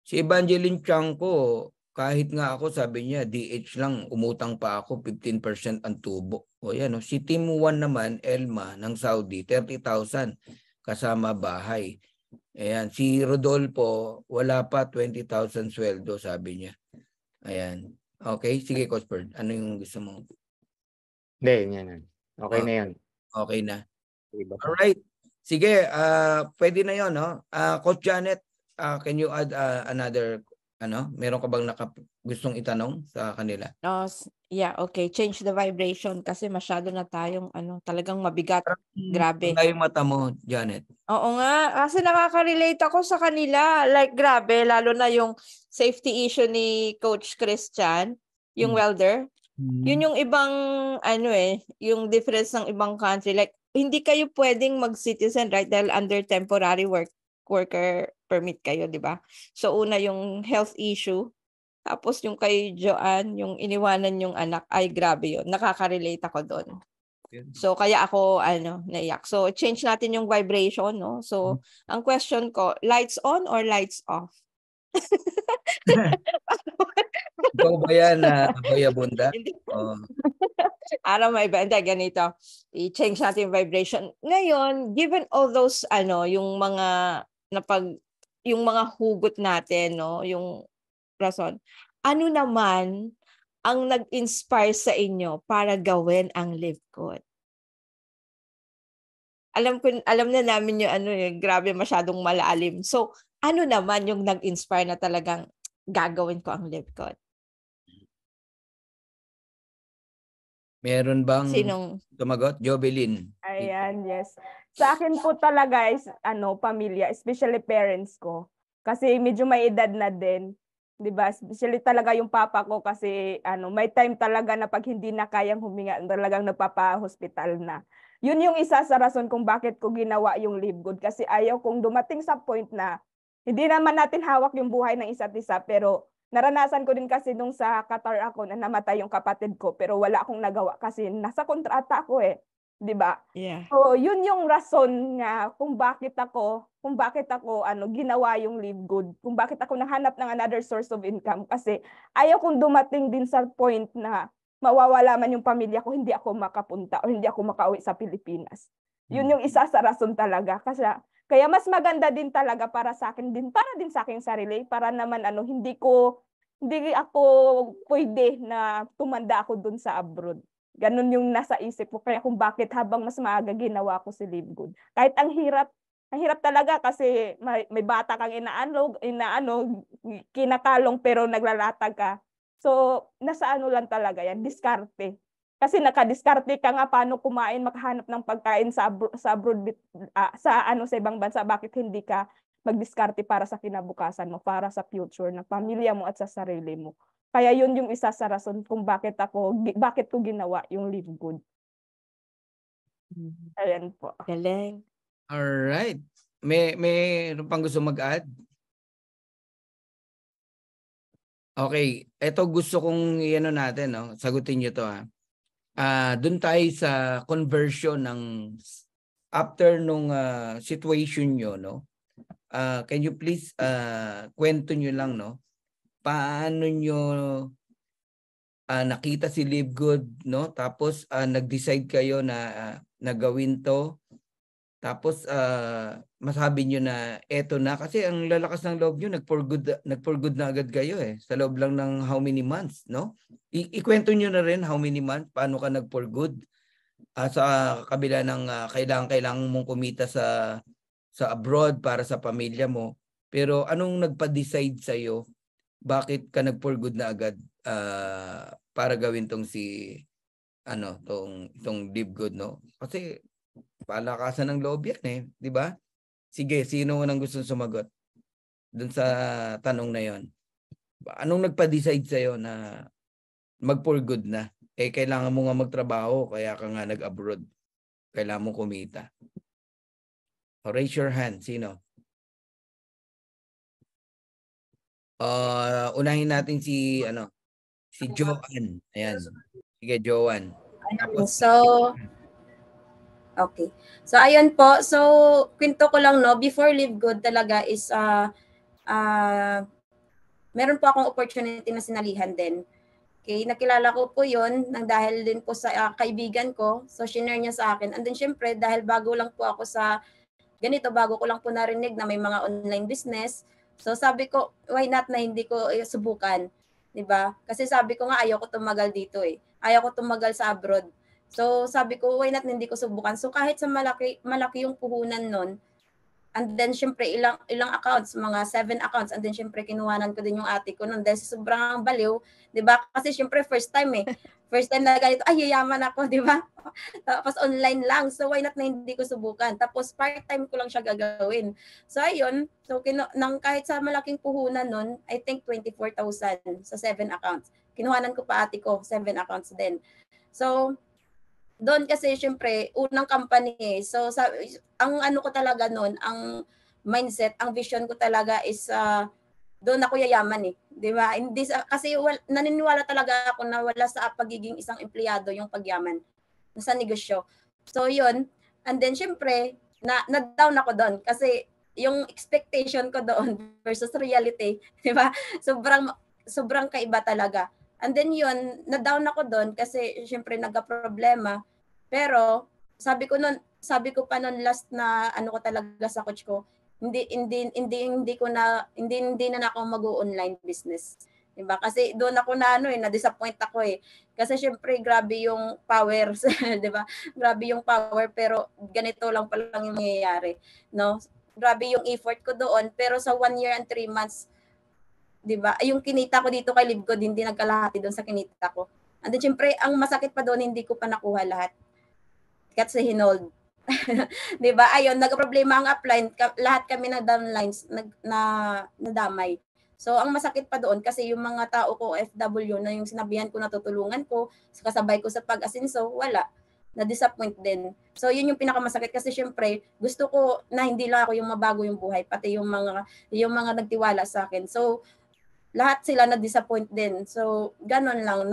Si Evangeline Chanko, kahit nga ako sabi niya, DH lang, umutang pa ako, 15% ang tubo. O yan, si Team 1 naman, Elma, ng Saudi, 30,000 kasama bahay. Ayan, si Rodolfo, wala pa 20,000 sweldo, sabi niya. Ayan. Okay, sige Coach Bird, ano yung gusto mo? Hindi, yan. Okay na yan. Okay na. Alright. Sige, pwede na yon, no? Coach Janet, can you add another, meron ka bang gustong itanong sa kanila? Yeah, okay. Change the vibration kasi masyado na tayong talagang mabigat. Grabe. Ang yung mata mo, Janet. Oo nga, kasi nakaka-relate ako sa kanila. Like, grabe, lalo na yung safety issue ni Coach Christian, yung welder. Yun yung ibang, yung difference ng ibang country. Like, hindi kayo pwedeng mag-citizen, right? Dahil under temporary worker permit kayo, di ba? So, una yung health issue. Tapos yung kay Joanne, yung iniwanan yung anak, ay grabe yun. Nakaka-relate ako doon. So, kaya ako, naiyak. So, change natin yung vibration, no? So, ang question ko, lights on or lights off? Ikaw ba yan, Kuya Bunda? Araw may iba. Hindi, ganito. I-change natin yung vibration. Ngayon, given all those, yung mga, yung mga hugot natin, no? Yung rason. Ano naman ang nag-inspire sa inyo para gawin ang Live Good? Alam na namin yung grabe masyadong malalim. So, ano naman yung nag-inspire na talagang gagawin ko ang Live Good? Meron bang tumagot? Jovelyn. Ayan, yes. Sa akin po talaga is pamilya, especially parents ko. Kasi medyo may edad na din. 'Di ba? Especially talaga yung papa ko kasi may time talaga na pag hindi na kayang huminga, talagang nagpapa-hospital na. Yun yung isa sa rason kung bakit ko ginawa yung Live Good kasi ayaw kong dumating sa point na hindi naman natin hawak yung buhay ng isa't isa, pero naranasan ko din kasi nung sa Qatar ako na namatay yung kapatid ko pero wala akong nagawa kasi nasa kontrata ako 'di ba? Yeah. So, yun yung rason nga kung bakit ako ginawa yung Live Good. Kung bakit ako nahanap ng another source of income kasi ayaw kong dumating din sa point na mawawala man yung pamilya ko, hindi ako makapunta o hindi ako makauwi sa Pilipinas. Yun yung isa sa rason talaga kasi kaya mas maganda din talaga para sa akin din, para din sa aking sarili, para naman hindi ko hindi ako pwede na tumanda ako dun sa abroad. Ganun yung nasa isip ko. Kaya kung bakit habang mas maaga ginawa ko si Live Good. Kahit ang hirap talaga kasi may bata kang inaano, kinakalong pero naglalatag ka. So, nasa ano lang talaga yan, diskarte. Kasi nakadiskarte ka nga paano kumain, makahanap ng pagkain sa abroad, sa ibang bansa. Bakit hindi ka magdiskarte para sa kinabukasan mo, para sa future ng pamilya mo at sa sarili mo. Kaya yun yung isa sa rason kung bakit ko ginawa yung Live Good. Ayan po. Galing. Alright. May pang gusto mag-add? Okay, eto gusto kong iano natin, no? Sagutin niyo to, ha. Doon tayo sa conversion ng after nung situation niyo, no? Can you please kwento niyo lang, no? Paano niyo nakita si Live Good, no? Tapos nag-decide kayo na gawin to. Tapos masabi niyo na eto na kasi ang lalakas ng loob niyo, nag-for good na agad kayo sa loob lang ng how many months, no? Ikwento niyo na rin how many months paano ka nag-for good sa kabila ng kailangan mong kumita sa abroad para sa pamilya mo. Pero anong nagpa-decide sa iyo bakit ka nag-for good na agad para gawin tong tong Live Good, no? Kasi palakasan ng loob yan di ba? Sige, sino nang gusto sumagot dun sa tanong na yon? Anong nagpa-decide sa'yo na mag-for good na? Kailangan mo nga magtrabaho, kaya ka nga nag-abroad. Kailangan mo kumita. Raise your hand, sino? Unahin natin si Joanne. Ayan. Sige, Joanne. Okay. So, ayun po. So, kwento ko lang, no, before Live Good talaga is, meron po akong opportunity na sinalihan din. Okay, nakilala ko po yun nang dahil din po sa kaibigan ko. So, shinare niya sa akin. And then, syempre, dahil bago lang po ako sa ganito, bago ko lang po narinig na may mga online business. So, sabi ko, why not na hindi ko subukan? Diba? Kasi sabi ko nga, ayaw ko tumagal dito Ayaw ko tumagal sa abroad. So, sabi ko, why not hindi ko subukan? So, kahit sa malaki yung puhunan nun, and then, syempre, ilang accounts, mga 7 accounts, and then, syempre, kinuhanan ko din yung ate ko nun dahil sobrang baliw, di ba? Kasi, syempre, first time First time na ganito, ay, yayaman ako, di ba? Tapos, online lang. So, why not na hindi ko subukan? Tapos, part-time ko lang siya gagawin. So, ayun. So, kahit sa malaking puhunan nun, I think 24,000 sa 7 accounts. Kinuhanan ko pa ate ko, 7 accounts din. So, doon kasi syempre unang company So ang ano ko talaga noon, ang mindset, ang vision ko talaga is doon ako yayaman 'di ba? Hindi kasi naniniwala talaga ako na wala sa pagiging isang empleyado yung pagyaman. Nasa negosyo. So yun, and then syempre na-down ako doon kasi yung expectation ko doon versus reality, 'di ba? Sobrang kaiba talaga. And then yun, na-down ako doon kasi syempre nagka-problema. Pero sabi ko pa noon last na ano ko talaga sa coach ko, hindi na ako mag-online business. Diba? Kasi doon ako na-disappoint ako Kasi syempre grabe yung power, 'di ba? Grabe yung power pero ganito lang pala yung mangyayari, no? Grabe yung effort ko doon pero sa 1 year and 3 months 'di ba? Yung kinita ko dito kay Live Good hindi nagkalahati doon sa kinita ko. And then syempre ang masakit pa doon hindi ko pa nakuha lahat. Kasi hinold. 'Di ba? Ayun, nagka-problema ang upline, lahat kami ng downlines nadamay. So ang masakit pa doon kasi yung mga tao ko OFW na yung sinabihan ko na tutulungan ko, kasabay ko sa pag-asenso, wala. Na-disappoint din. So yun yung pinakamasakit kasi syempre gusto ko na hindi lang ako yung mabago yung buhay, pati yung mga nagtiwala sa akin. So lahat sila na-disappoint din. So, ganon lang.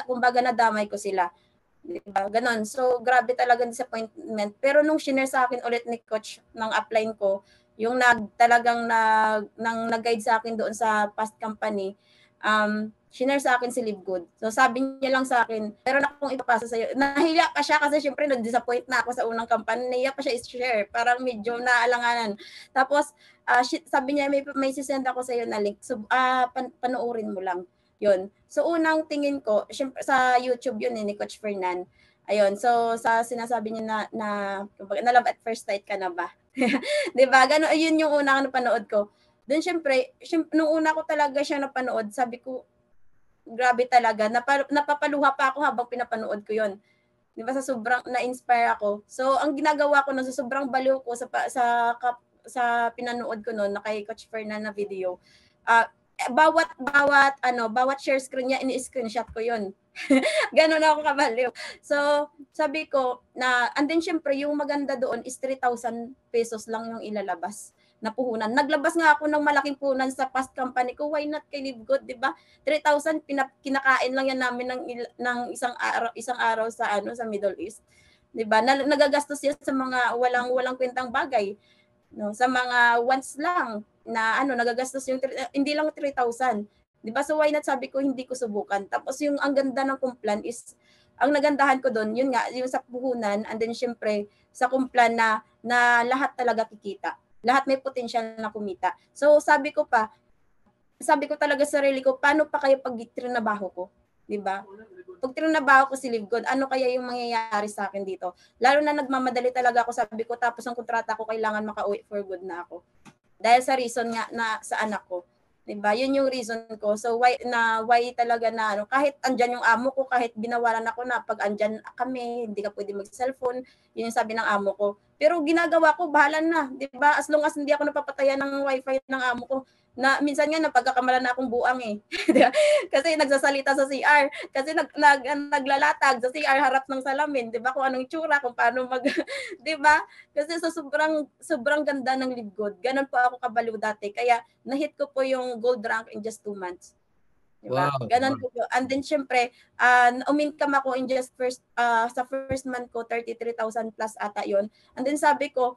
Kumbaga, nadamay ko sila. Diba? Ganon. So, grabe talaga disappointment. Pero nung shinare sa akin ulit ni coach ng upline ko, yung nag-guide sa akin doon sa past company, shinare sa akin si Live Good. So sabi niya lang sa akin, meron akong ipapasa sa'yo. Nahiya pa siya kasi syempre na-disappoint na ako sa unang kampanya. Nahiya pa siya i-share. Parang medyo naalanganan. Tapos sabi niya, may sisend ako sa'yo na link. So panoorin mo lang. Yun. So unang tingin ko, syempre sa YouTube yun ni Coach Fernan. Ayun, so sa sinasabi niya na love at first sight ka na ba? 'Di ba? Gano'n, yun yung unang napanood ko. Then syempre, nung una ko talaga siya napanood, sabi ko, grabe talaga, napapaluha pa ako habang pinapanood ko yun. 'Di ba, sa sobrang na-inspire ako. So ang ginagawa ko na sa sobrang baliw ko sa pinanood ko noon na kay Coach Fernan na video, bawat share screen niya ini-screenshot ko yun. Ganon ako kabaliw. So, sabi ko na, and then syempre, yung maganda doon is 3,000 pesos lang yung ilalabas na puhunan. Naglabas nga ako ng malaking puhunan sa past company ko. Why not kay Live Good, di ba? 3,000 kinakain lang yan namin ng isang araw sa Middle East. Di ba? Nagagastos yan sa mga walang kwentang bagay. No, sa mga wants lang na nagagastos yung hindi lang 3,000. 'Di ba? So why not, sabi ko, hindi ko subukan. Tapos yung ang ganda ng Kumplan is, ang nagandahan ko doon, yun nga, yung sa puhunan, and then syempre sa Kumplan na lahat talaga kikita. Lahat may potential na kumita. So sabi ko talaga sa sarili ko, paano pa kaya pag trinabaho ko? 'Di ba? Pag trinabaho ko si Live Good, ano kaya yung mangyayari sa akin dito? Lalo na nagmamadali talaga ako, sabi ko, tapos ang kontrata ko kailangan makauwi for good na ako. Dahil sa reason nga na sa anak ko. Diba? Yun yung reason ko. So why talaga na kahit andyan yung amo ko, kahit binawalan ako na pag andyan kami, hindi ka pwede mag-cellphone, yun yung sabi ng amo ko. Pero ginagawa ko, bahala na, 'di ba? As long as hindi ako napapatayan ng wifi ng amo ko. Na minsan nga napagkakamalan na akong buang kasi nagsasalita sa CR, kasi naglalatag sa CR harap ng salamin, 'di ba? Kung anong itsura, kung paano 'di ba? Kasi sa sobrang ganda ng Live Good. Ganun po ako kabaliw dati. Kaya na-hit ko po yung gold rank in just 2 months. Diba? Wow. Ganun po. And then syempre, umincome ako in just sa first month ko 33,000 plus ata yun. And then sabi ko,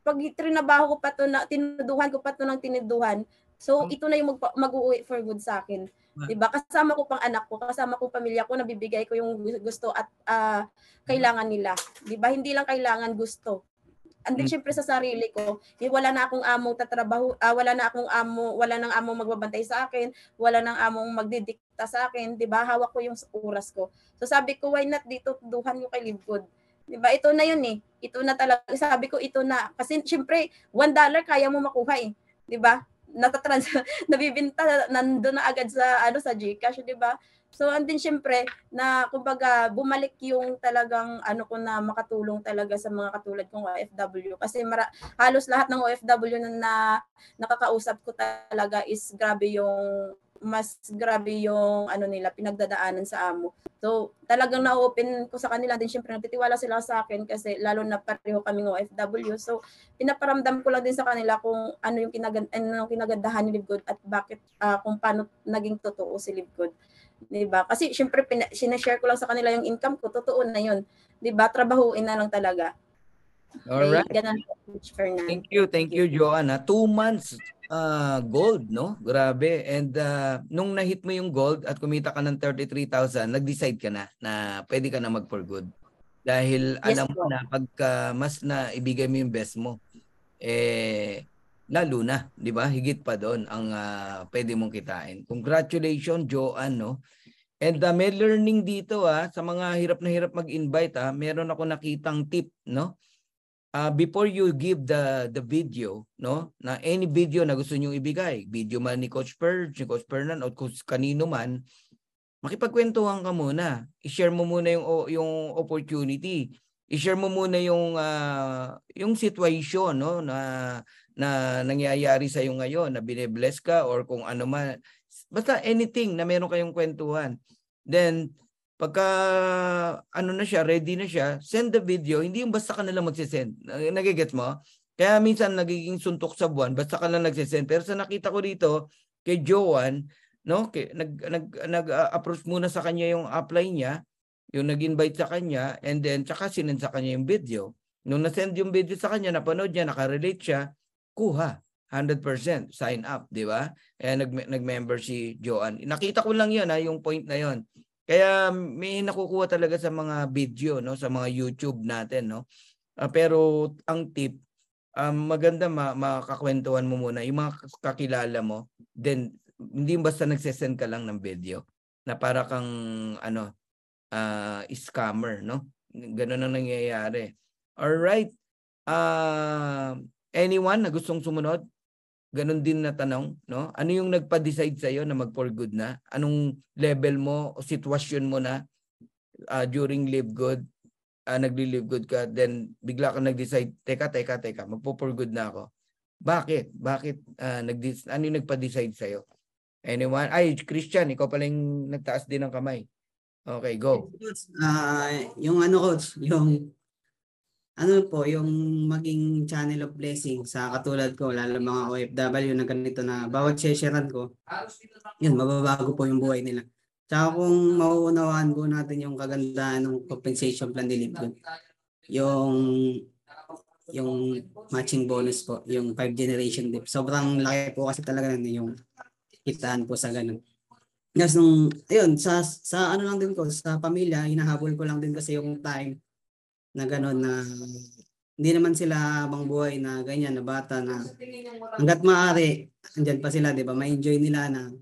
pag trinabaho ko pa to, na tinuduhan ko pa to ng tinuduhan, so ito na yung mag-uwi for good sa akin. Diba? Kasama ko pang anak ko, kasama ko pamilya ko, nabibigay ko yung gusto at kailangan nila. Diba? Hindi lang kailangan, gusto. And then syempre sa sarili ko, wala na akong among tatrabaho, wala nang among magbabantay sa akin, wala nang among magdidikta sa akin, 'di ba? Hawak ko yung oras ko. So sabi ko, why not dito tuduhan ko kay Live Good? 'Di ba? Ito na 'yun eh. Ito na talaga. Sabi ko, ito na. Kasi syempre, $1 kaya mo makuha eh. 'Di ba? Nabibinta, nandoon na agad sa GCash, 'di ba? So, and then syempre, na kumbaga bumalik yung talagang ko na makatulong talaga sa mga katulad kong OFW. Kasi halos lahat ng OFW na nakakausap ko talaga is mas grabe yung nila, pinagdadaanan sa amo. So, talagang na-open ko sa kanila. Din syempre, nagtitiwala sila sa akin kasi lalo na pareho kaming OFW. So, pinaparamdam ko lang din sa kanila kung ano yung kinagandahan ni Live Good at bakit, kung paano naging totoo si Live Good. Diba? Kasi syempre sinashare ko lang sa kanila yung income ko, totoo na yun. Diba? Trabahuin na lang talaga. Alright. Okay, Thank you, Joanna. 2 months gold, no? Grabe. And nung na-hit mo yung gold at kumita ka ng 33,000, nag-decide ka na pwede ka na mag-for good. Dahil alam mo na pagka mas na ibigay mo yung best mo, lalo na, 'di ba? Higit pa doon ang pwede mong kitain. Congratulations, Joanne, no? And may learning dito sa mga hirap na hirap mag-invite meron ako nakitang tip, no? Before you give the video, no? Na any video na gusto niyo ibigay, video man ni Coach Perge, ni Coach Fernan o kanino man, makipagkwentuhan ka muna. I-share mo muna yung opportunity. I-share mo muna yung situation, no, na nangyayari sa iyo ngayon, na bine-bless ka or kung ano man, basta anything na meron kayong kwentuhan. Then pagka na siya, ready na siya, send the video. Hindi yung basta ka na lang magsisend. Nagigets mo? Kaya minsan nagiging suntok sa buwan, basta ka lang nagsisend. Pero sa nakita ko dito kay Joanne, no, nag-approach muna sa kanya yung apply niya, yung nag-invite sa kanya, and then tsaka sinend sa kanya yung video. Nung na-send yung video sa kanya, napanood niya, nakarelate siya, kuha. 100% sign up, di ba? Kaya nag-member si Joanne. Nakita ko lang 'yon, yung point na 'yon. Kaya may nakukuha talaga sa mga video, no, sa mga YouTube natin, no. Pero ang tip, maganda makakwentuhan mo muna yung mga kakilala mo, then hindi basta nagsesend ka lang ng video na para kang scammer, no? Ganun ang nangyayari. All right. Anyone na gustong sumunod? Ganun din na tanong, no? Ano yung nagpa-decide sa iyo na mag-for good na? Anong level mo o sitwasyon mo na during live good? Nagli-live good ka, then bigla ka nag-decide, teka, magpo-for good na ako. Bakit? Ano yung nagpa-decide sa iyo? Anyone? Ay, Christian, ikaw pala yung nagtaas din ng kamay. Okay, go. Yung coach, yung yung maging channel of blessing sa katulad ko, lalo mga OFW na ganito na bawat sessionan ko, yun, mababago po yung buhay nila. Tsaka kung mauunawaan po natin yung kagandahan ng compensation plan ni Live, yung matching bonus po, yung 5 generation dip. Sobrang laki po kasi talaga yung kitaan po sa ganun. Yes, ayun, sa lang din ko, sa pamilya, hinahabol ko lang din kasi yung time na gano'n na hindi naman sila habang buhay na ganyan na bata na hanggat maaari andyan pa sila, 'di ba? Ma-enjoy nila na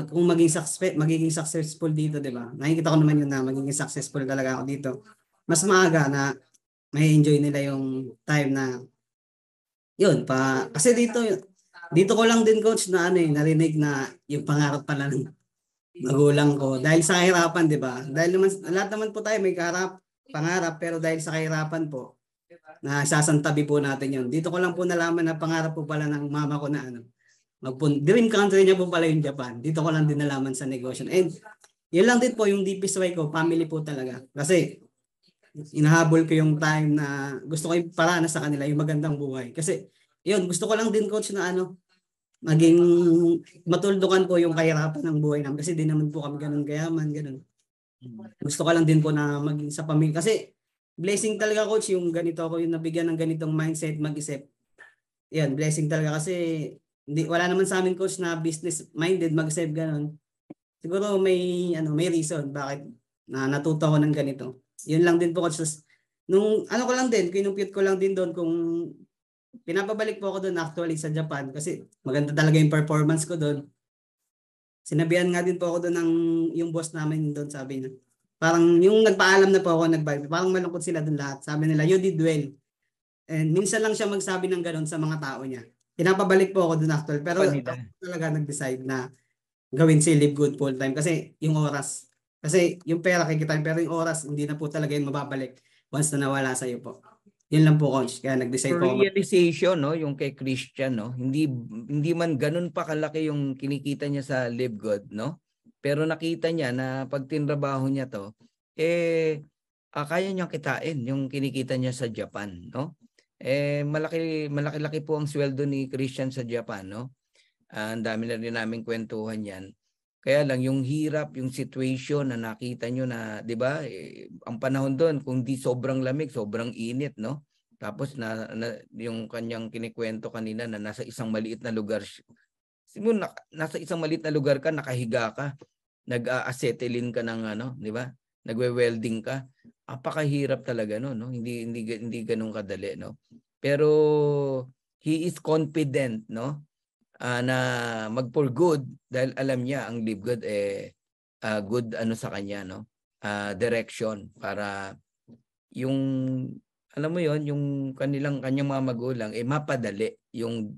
kung magiging successful dito, 'di ba? Nakikita ko naman yun na magiging successful talaga ako dito. Mas maaga na may enjoy nila yung time na yun pa kasi dito ko lang din coach na narinig na yung pangarap pala ng magulang ko dahil sa kahirapan, 'di ba? Dahil naman lahat naman po tayo may pangarap, pero dahil sa kahirapan po, na sasantabi po natin yun. Dito ko lang po nalaman na pangarap po pala ng mama ko na dream country niya po pala yung Japan. Dito ko lang din nalaman sa negosyo. And yun lang din po yung deepest way ko, family po talaga. Kasi inahabol ko yung time na gusto ko iparana sa kanila yung magandang buhay. Kasi yun, gusto ko lang din coach na maging matuldukan po yung kahirapan ng buhay namin. Kasi di naman po kami ganun kayaman, ganun. Gusto ko lang din po na maging sa pamilya. Kasi blessing talaga coach yung ganito ako yung nabigyan ng ganitong mindset mag-isip. Yan, blessing talaga kasi wala naman sa amin coach na business minded mag-isip ganun. Siguro may reason bakit na natuto ko ng ganito. Yun lang din po coach. Nung ko lang din, kinumpute ko lang din doon kung pinapabalik po ako doon actually sa Japan kasi maganda talaga yung performance ko doon. Sinabihan nga din po ako doon ng yung boss namin doon, sabi niya. Parang yung nagpaalam na po ako, parang malungkot sila doon lahat. Sabi nila, you did well. And minsan lang siya magsabi ng gano'n sa mga tao niya. Pinapabalik po ako doon actually. Pero talaga nag-decide na gawin si Live Good full time kasi yung oras. Kasi yung pera kikitain pero yung oras hindi na po talaga yun mababalik once na nawala sa iyo po. Yun lang po coach. Kaya nag-decide po ako. Realization, no, yung kay Christian, no, hindi man ganun pa kalaki yung kinikita niya sa Live Good, no? Pero nakita niya na pag tinrabaho niya to, kaya niyang kitain yung kinikita niya sa Japan, no? Malaki-laki po ang sweldo ni Christian sa Japan, no? Ang dami na rin naming kwentuhan yan. Kaya lang yung hirap, yung situation na nakita nyo na, 'di ba? Ang panahon doon kung di sobrang lamig, sobrang init, no? Tapos yung kanyang kinikwento kanina na nasa isang maliit na lugar. Siguro nasa isang maliit na lugar ka, nakahiga ka, nag-acetylene ka ng 'di ba? Nagwe-welding ka. Apakahirap talaga no? Hindi ganoon kadali, no? Pero he is confident, no? Na mag for good dahil alam niya ang Live Good good sa kanya, no? Direction para yung alam mo yon yung kanyang mga magulang mapadali yung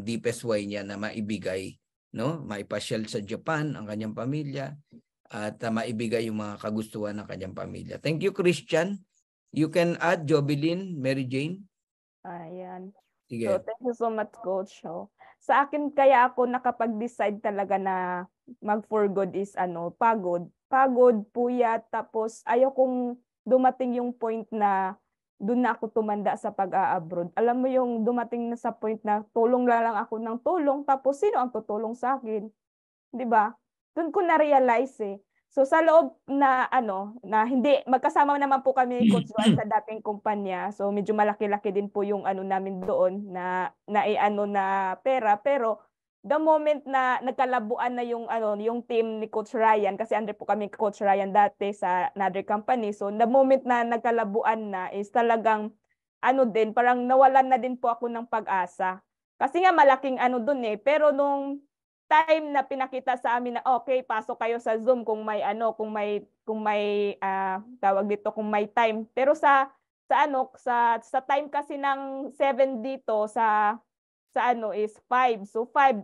deepest way niya na maibigay, no? Maipasyal sa Japan ang kanyang pamilya at maibigay yung mga kagustuhan ng kanyang pamilya. Thank you, Christian. You can add Jobeline, Mary Jane. Ayan. Sige. So, thank you so much, Coach. Sa akin, kaya ako nakapag-decide talaga na mag-for good is pagod. Pagod, puyat, tapos ayaw kong dumating yung point na doon na ako tumanda sa pag-a-abroad. Alam mo yung dumating na sa point na tulong lang ako ng tulong, tapos sino ang tutulong sa akin? 'Di ba? Doon ko na-realize So sa loob na na hindi magkasama naman po kami ni Coach Joan sa dating kumpanya. So medyo malaki-laki din po yung namin doon na na pera, pero the moment na nagkalabuan na yung team ni Coach Ryan, kasi under po kami Coach Ryan dati sa another company. So the moment na nagkalabuan na is talagang din, parang nawalan na din po ako ng pag-asa. Kasi nga malaking doon pero nung time na pinakita sa amin na okay, pasok kayo sa Zoom kung may tawag dito, kung may time. Pero sa time kasi ng 7 dito sa is 5. So 5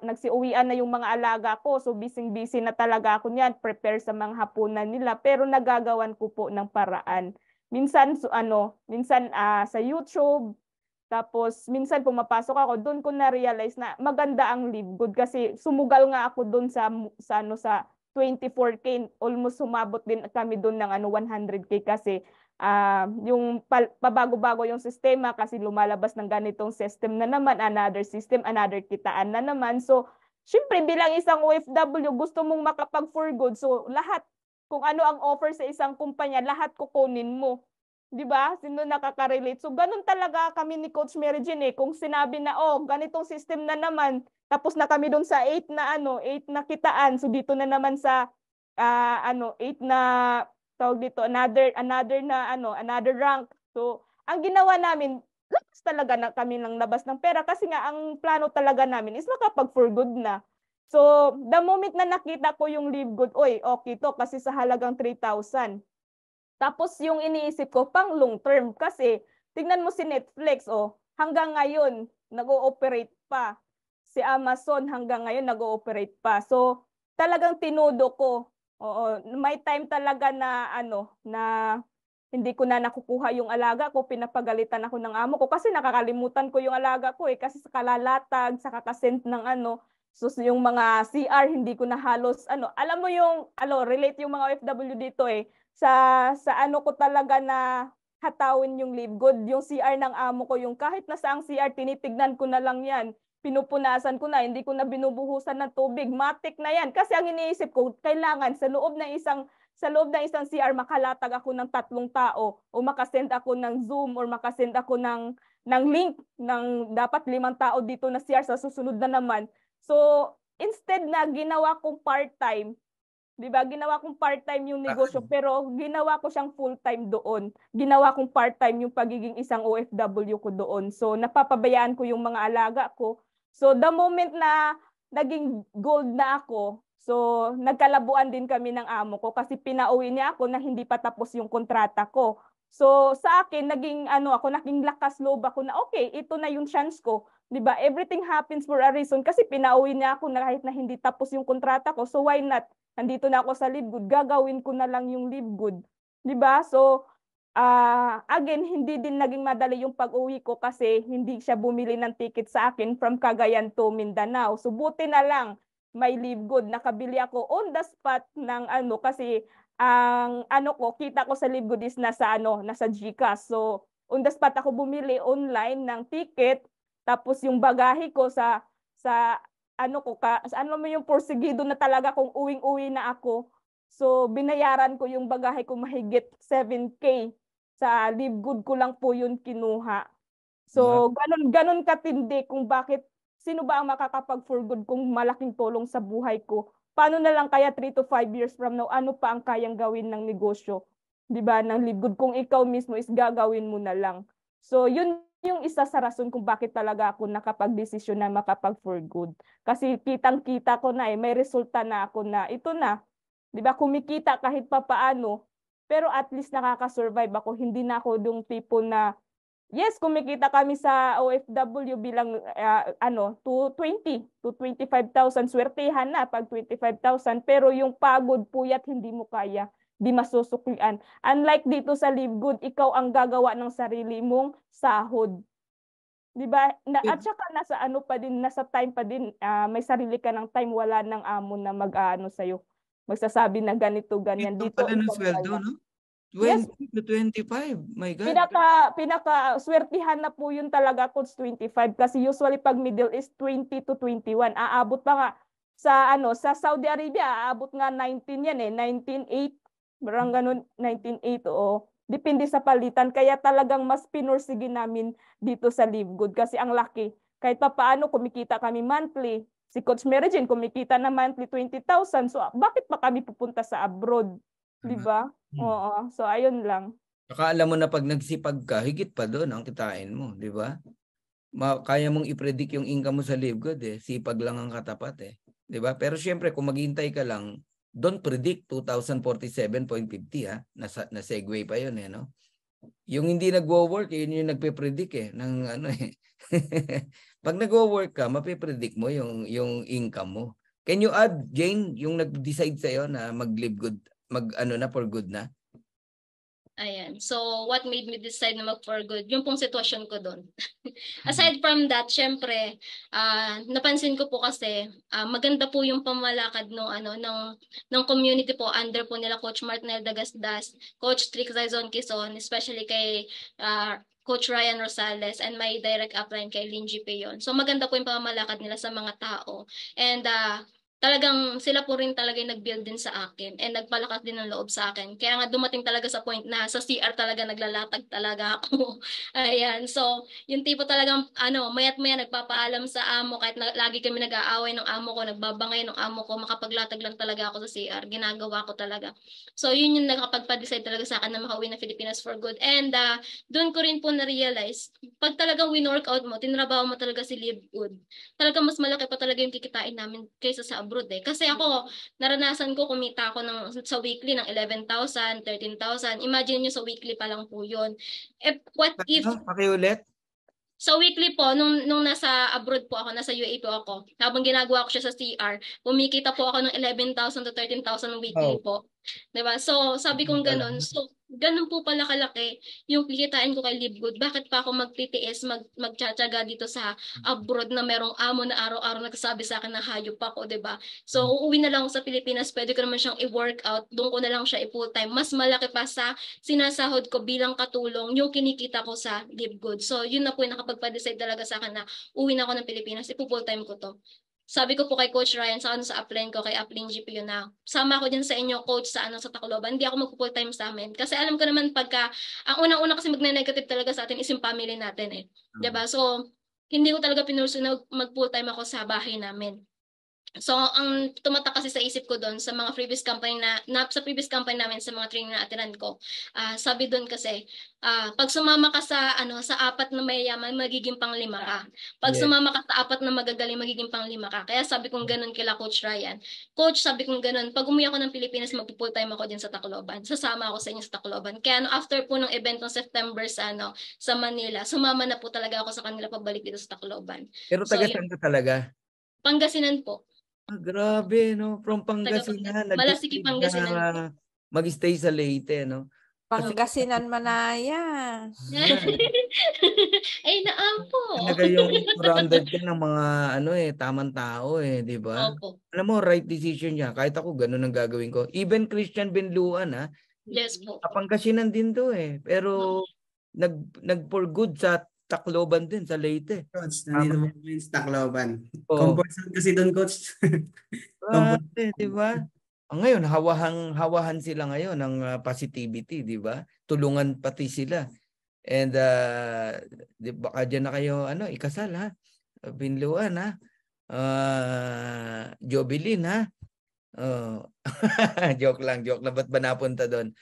nagsiuwian na yung mga alaga ko. So busy na talaga ako niyan, prepare sa mga hapunan nila, pero nagagawan ko po ng paraan. Minsan sa YouTube. Tapos minsan pumapasok ako, doon ko na-realize na maganda ang Live Good kasi sumugal nga ako doon sa 24K, almost sumabot din kami doon ng 100K kasi yung pabago-bago yung sistema kasi lumalabas ng ganitong system na naman, another system, another kitaan na naman. So syempre bilang isang OFW, gusto mong makapag for good. So lahat, kung ano ang offer sa isang kumpanya, lahat kukunin mo. 'Di ba? Sino nakaka-relate? So ganun talaga kami ni Coach Mary Jean kung sinabi na ganitong system na naman, tapos na kami doon sa 8 na kitaan. So dito na naman sa 8 na tawag dito, another rank. So ang ginawa namin, labas talaga na kami ng labas ng pera kasi nga ang plano talaga namin is makapag for good na. So the moment na nakita ko yung Live Good, okay to kasi sa halagang 3,000. Tapos yung iniisip ko pang long term kasi tingnan mo si Netflix hanggang ngayon nag-ooperate pa. Si Amazon hanggang ngayon nag-ooperate pa. So talagang tinudo ko. May time talaga na na hindi ko na nakukuha yung alaga ko, pinapagalitan ako ng amo ko kasi nakakalimutan ko yung alaga ko kasi sa kalalatag, sa kakasend ng so yung mga CR hindi ko na halos alam mo yung relate yung mga OFW dito sa ko talaga na hatawin yung Live Good, yung CR ng amo ko, yung kahit na saang CR tinitignan ko na lang yan, pinupunasan ko na, hindi ko na binubuhusan ng tubig, matik na yan kasi ang iniisip ko kailangan sa loob ng isang CR makalatag ako ng 3 tao o makasend ako ng Zoom or makasend ako ng link ng dapat 5 tao dito na CR sa susunod na naman. So instead na ginawa kong part-time, 'di ba? Ginawa kong part-time yung negosyo pero ginawa ko siyang full-time doon. Ginawa kong part-time yung pagiging isang OFW ko doon. So napapabayaan ko yung mga alaga ko. So the moment na naging gold na ako, so nagkalabuan din kami ng amo ko kasi pinauwi niya ako na hindi pa tapos yung kontrata ko. So sa akin naging naging lakas loob ako na okay, ito na yung chance ko. 'Di ba? Everything happens for a reason kasi pinauwi niya ako na kahit na hindi tapos yung kontrata ko. So why not? Nandito na ako sa Live Good, gagawin ko na lang yung Live Good. 'Di ba? So again, hindi din naging madali yung pag-uwi ko kasi hindi siya bumili ng ticket sa akin from Cagayan to Mindanao. So buti na lang may Live Good, nakabili ako on the spot ng kasi ang kita ko sa Live Good is nasa GCash. So on the spot ako bumili online ng ticket. Tapos yung bagahe ko sa mo yung porsigido na talaga kung uwing-uwi na ako. So binayaran ko yung bagahe ko mahigit 7K. Sa Live Good ko lang po yun kinuha. So ganun katindi kung bakit sino ba ang makakapag for good kung malaking tulong sa buhay ko. Paano na lang kaya 3 to 5 years from now, ano pa ang kayang gawin ng negosyo? 'Di ba? Ng Live Good kung ikaw mismo is gagawin mo na lang. So yun yung isa sa rason kung bakit talaga ako nakapag-desisyon na makapag for good. Kasi kitang-kita ko na may resulta na ako na ito na. 'Di ba? Kumikita kahit papaano, pero at least nakaka-survive ako. Hindi na ako yung tipo na yes, kumikita kami sa OFW bilang 220 to 25,000, swertihan na pag 25,000, pero yung pagod, puyat hindi mo kaya. Di masusuklian. Unlike dito sa Live Good, ikaw ang gagawa ng sarili mong sahod. 'Di ba? At saka nasa time pa din, may sarili ka ng time, wala nang amo na sa iyo. Magsasabi na ganito ganyan dito. Pala ng sweldo, no? 20 to 25. My God. Pinaka swertihan na po yun talaga, coach, 25 kasi usually pag middle is 20 to 21. Aabot pa nga sa Saudi Arabia, aabot nga 19 yan eh, 19.8, parang ganun, 19.8, oo. Depende sa palitan. Kaya talagang mas pinursige namin dito sa Live Good kasi ang laki. Kahit pa paano kumikita kami monthly. Si Coach Mary Jane kumikita na monthly 20,000. So bakit pa kami pupunta sa abroad? Di ba? Oo. So ayun lang. Saka alam mo na pag nagsipag ka, higit pa doon ang kitain mo, di ba? Kaya mong i-predict yung income mo sa Live Good eh. Sipag lang ang katapat eh. Di ba? Pero syempre kung maghintay ka lang, don't predict 2,047.50 ha. Na segue pa yun eh, no? Yung hindi nagwo-work, yun yung nagpe-predict eh ng ano eh. Pag nagwo-work ka, mape-predict mo yung income mo. Can you add, Jane, yung nag-decide sa'yo na mag-live good, mag-ano na for good na? Ayan. So, what made me decide na mag-for good? Yung pong sitwasyon ko doon. Aside from that, syempre, napansin ko po kasi maganda po yung pamalakad ng community po under po nila Coach Martinel Dagasdas, Coach Trix Zaizon Quezon, especially kay Coach Ryan Rosales and my direct upline kay Linji Peyon. So maganda po yung pamamalakad nila sa mga tao. And talagang sila po rin talaga yung nag-build din sa akin and nagpalakas din ng loob sa akin. Kaya nga dumating talaga sa point na sa CR talaga naglalatag talaga ako. Ayan. So, yung tipo talagang mayat maya nagpapaalam sa amo kahit lagi kami nag-aaway ng amo ko, nagbabangay ng amo ko, makapaglatag lang talaga ako sa CR. Ginagawa ko talaga. So, yun yung nakapagpa-decide talaga sa akin na makauwi ng Filipinas for good. And doon ko rin po na-realize, pag talagang win-workout mo, tinrabaho mo talaga si Live Good, talagang mas malaki pa talaga yung kikitain namin kaysa sa abroad eh. Kasi ako, naranasan ko kumita ako sa weekly ng 11,000, 13,000. Imagine nyo sa weekly pa lang po yun. What if... Pakiulit? Sa weekly po, nung nasa abroad po ako, nasa UAE po ako, habang ginagawa ko siya sa CR, kumikita po ako ng 11,000 to 13,000 weekly po. Diba? So, sabi kong ganun. So, ganun po pala kalaki yung kikitain ko kay Live Good. Bakit pa ako magtitiis, magtsatsaga dito sa abroad na merong amo na araw-araw nagsasabi sa akin na hayop ako, diba? So, uuwi na lang ako sa Pilipinas, pwede ko naman siyang i-workout, doon ko na lang siya i-full-time. Mas malaki pa sa sinasahod ko bilang katulong yung kinikita ko sa Live Good. So, yun na po yung nakapagpa-decide talaga sa akin na uwi na ako ng Pilipinas, ipo-full-time ko to. Sabi ko po kay Coach Ryan sa upline ko, kay upline GPU na sama ko din sa inyo, Coach, sa Tacloban. Hindi ako mag-full time sa amin. Kasi alam ko naman pagka, ang unang-una kasi magne-negative talaga sa atin is yung family natin eh. Diba? So, hindi ko talaga pinurso na mag-full time ako sa bahay namin. So, ang tumatak kasi sa isip ko doon sa mga previous company sa previous company namin, sa mga training na atinan ko, sabi doon kasi, pag sumama ka sa apat na mayayaman, magiging pang-5 ka. Pag sumama ka sa apat na magagaling, magiging pang-5 ka. Kaya sabi kong ganun kila Coach Ryan. Coach, sabi kong ganun, pag umuwi ako ng Pilipinas, mag-full time ako din sa Tacloban. Sasama ako sa inyo sa Tacloban. Kaya after po ng event ng September sa Manila, sumama na po talaga ako sa kanila pabalik dito sa Tacloban. Pero taga saan ka talaga? Pangasinan po. Grabe, no? From Pangasinan. Malasiki, Pangasinan. Mag-stay sa Leyte, no? Pangasinan, Manaya. Ay, naampo. Talaga yung surrounded ka ng mga tamang tao eh, di ba? Opo. Alam mo, right decision niya. Kahit ako, ganun ang gagawin ko. Even Christian Benluan, ha? Yes po. Pangasinan din to eh. Pero nag-for good sa Tacloban din, sa Leyte. Coach, nandito mo sa Tacloban. Comfort zone kasi doon, Coach. Di ba? Ngayon, hawahan sila ngayon ng positivity, di ba? Tulungan pati sila. And baka dyan na kayo ikasal, ha? Binluan, ha? Jobilin, ha? Joke lang. Ba't ba napunta doon?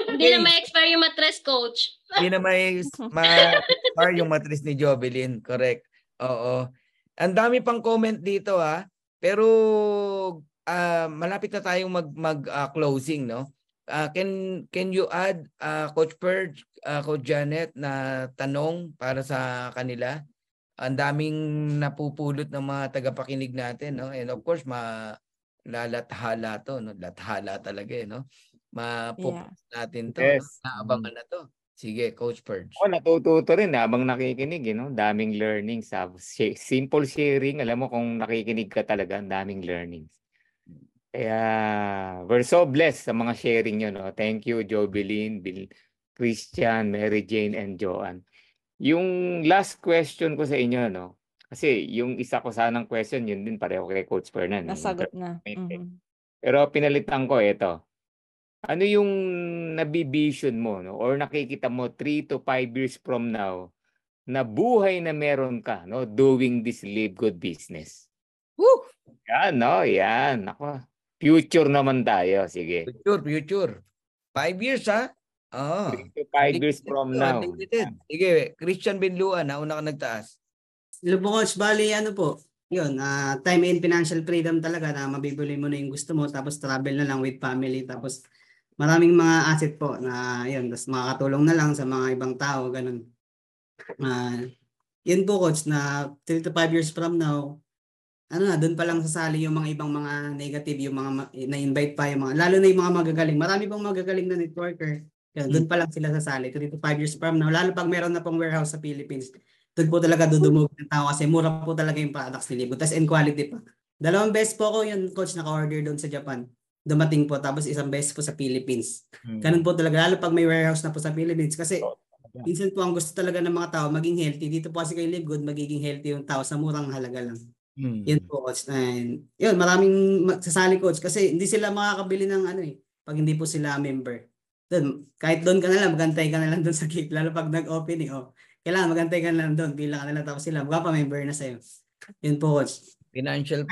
Hindi na ma-expire yung mattress, Coach. Hindi na ma-expire yung mattress ni Jobilin. Correct. Oo. Ang dami pang comment dito, ha? Pero malapit na tayong mag-closing, no? Can you add, Coach Purge, Coach Janet, na tanong para sa kanila? Ang daming napupulot ng mga tagapakinig natin, no? And of course, lalathala to, no? Lathala talaga, no? Mapupunta natin to. Yes. No? Naabangan na to. Sige, Coach Purge. Natututo rin habang nakikinig, no? Daming learnings. Simple sharing, alam mo kung nakikinig ka talaga, daming learnings. Kaya we're so blessed sa mga sharing nyo, no? Thank you, Jobilin, Christian, Mary Jane, and Joanne. Yung last question ko sa inyo, no? Kasi yung isa ko sanang question, yun din pareho kay Coach Fernan. Nasagot na. Pero pinalitan ko ito. Ano yung nabivision mo, no? Or nakikita mo 3 to 5 years from now na buhay na meron ka, no? Doing this Live Good business. Woo! Yan, no? Yan. Ako. Future naman tayo. Sige. Future. 5 years, ha? 3 to 5 years from now. Sige, Christian Binluan, nauna ka nagtaas. Hello po, Coach. Bali, ano po, yun, time and financial freedom talaga na mabibili mo na yung gusto mo, tapos travel na lang with family, tapos maraming mga asset po na yun, tapos makakatulong na lang sa mga ibang tao, ganun. Yun po, Coach, na 3 to 5 years from now, ano na, doon pa lang sasali yung mga ibang mga negative, yung mga na-invite pa, yung mga, lalo na yung mga magagaling. Marami pong magagaling na networker. Doon pa lang sila sasali. 3 to 5 years from now, lalo pag meron na pong warehouse sa Philippines, doon po talaga dudumog ng tao kasi mura po talaga yung products ni Live Good. Tapos in quality pa. 2 beses po ako yun, Coach, naka-order doon sa Japan. Dumating po, tapos 1 beses po sa Philippines. Ganun po talaga, lalo pag may warehouse na po sa Philippines. Kasi minsan po ang gusto talaga ng mga tao maging healthy. Dito po kasi kay Live Good, magiging healthy yung tao sa murang halaga lang. Yun po, Coach. And yun, maraming sasali, Coach, kasi hindi sila makakabili ng ano eh, pag hindi po sila member. Doon, kahit doon ka na lang, magantay ka na lang doon sa gate, lalo pag nag-open eh, kailangan magantay ka na lang doon, bilang ka na lang, tapos sila, magpapa-member na sa'yo. Yun po, Coach. Financial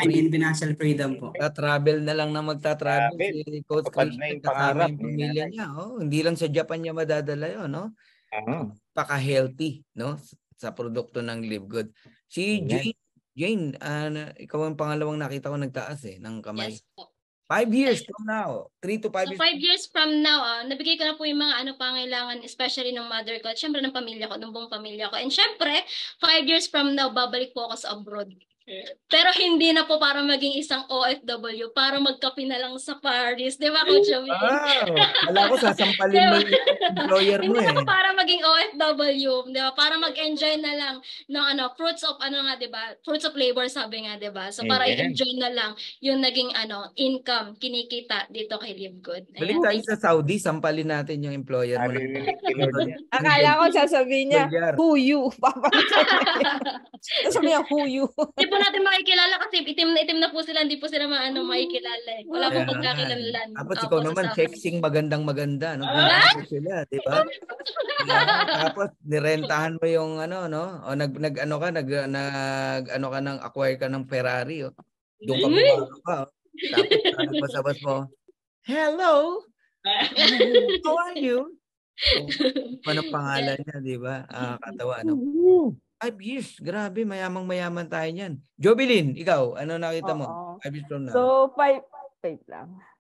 freedom po. Travel na lang na magta-travel si Coach Christian kasama yung pamilya niya. Hindi lang sa Japan niya madadala yun, no? Paka-healthy, no? Sa produkto ng Live Good. Si Jane, ikaw ang pangalawang nakita ko nagtaas ng kamay. Yes po. 5 years from now, 3 to 5 So years. 5 years from now, nabigay ko na po yung mga pangailangan, especially ng mother ko, at syempre ng pamilya ko, ng buong pamilya ko. And syempre, 5 years from now, babalik po ako sa abroad. Pero hindi na po para maging isang OFW, para magkape na lang sa Paris. Di ba, Coach Joey? Wala ko sasampalin mo yung employer mo Hindi na po para maging OFW. Di ba? Para mag-enjoy na lang ng fruits of di ba? Fruits of labor, sabi nga, di ba? So para i-enjoy na lang yung naging income, kinikita dito kay Live Good. Balik tayo sa Saudi, sampalin natin yung employer mo. Akala ko sasabihin niya, who you? Sasabihin niya, who you? Hindi po natin makikilala kasi itim na po sila, hindi po sila makikilala. Wala pong pagkakilanlan. Tapos ikaw naman, sexing magandang-maganda. No? Sila, di ba? Tapos, nirentahan mo yung o nag-ano ka ng acquire ka ng Ferrari. Doon ka bumaba pa. Tapos, pasabas mo, hello! How are you? Anong pangalan niya, di ba? Katawa, 5 years. Grabe, mayamang-mayaman tayo niyan. Jobilin, ikaw, ano nakita mo? 5 years from now.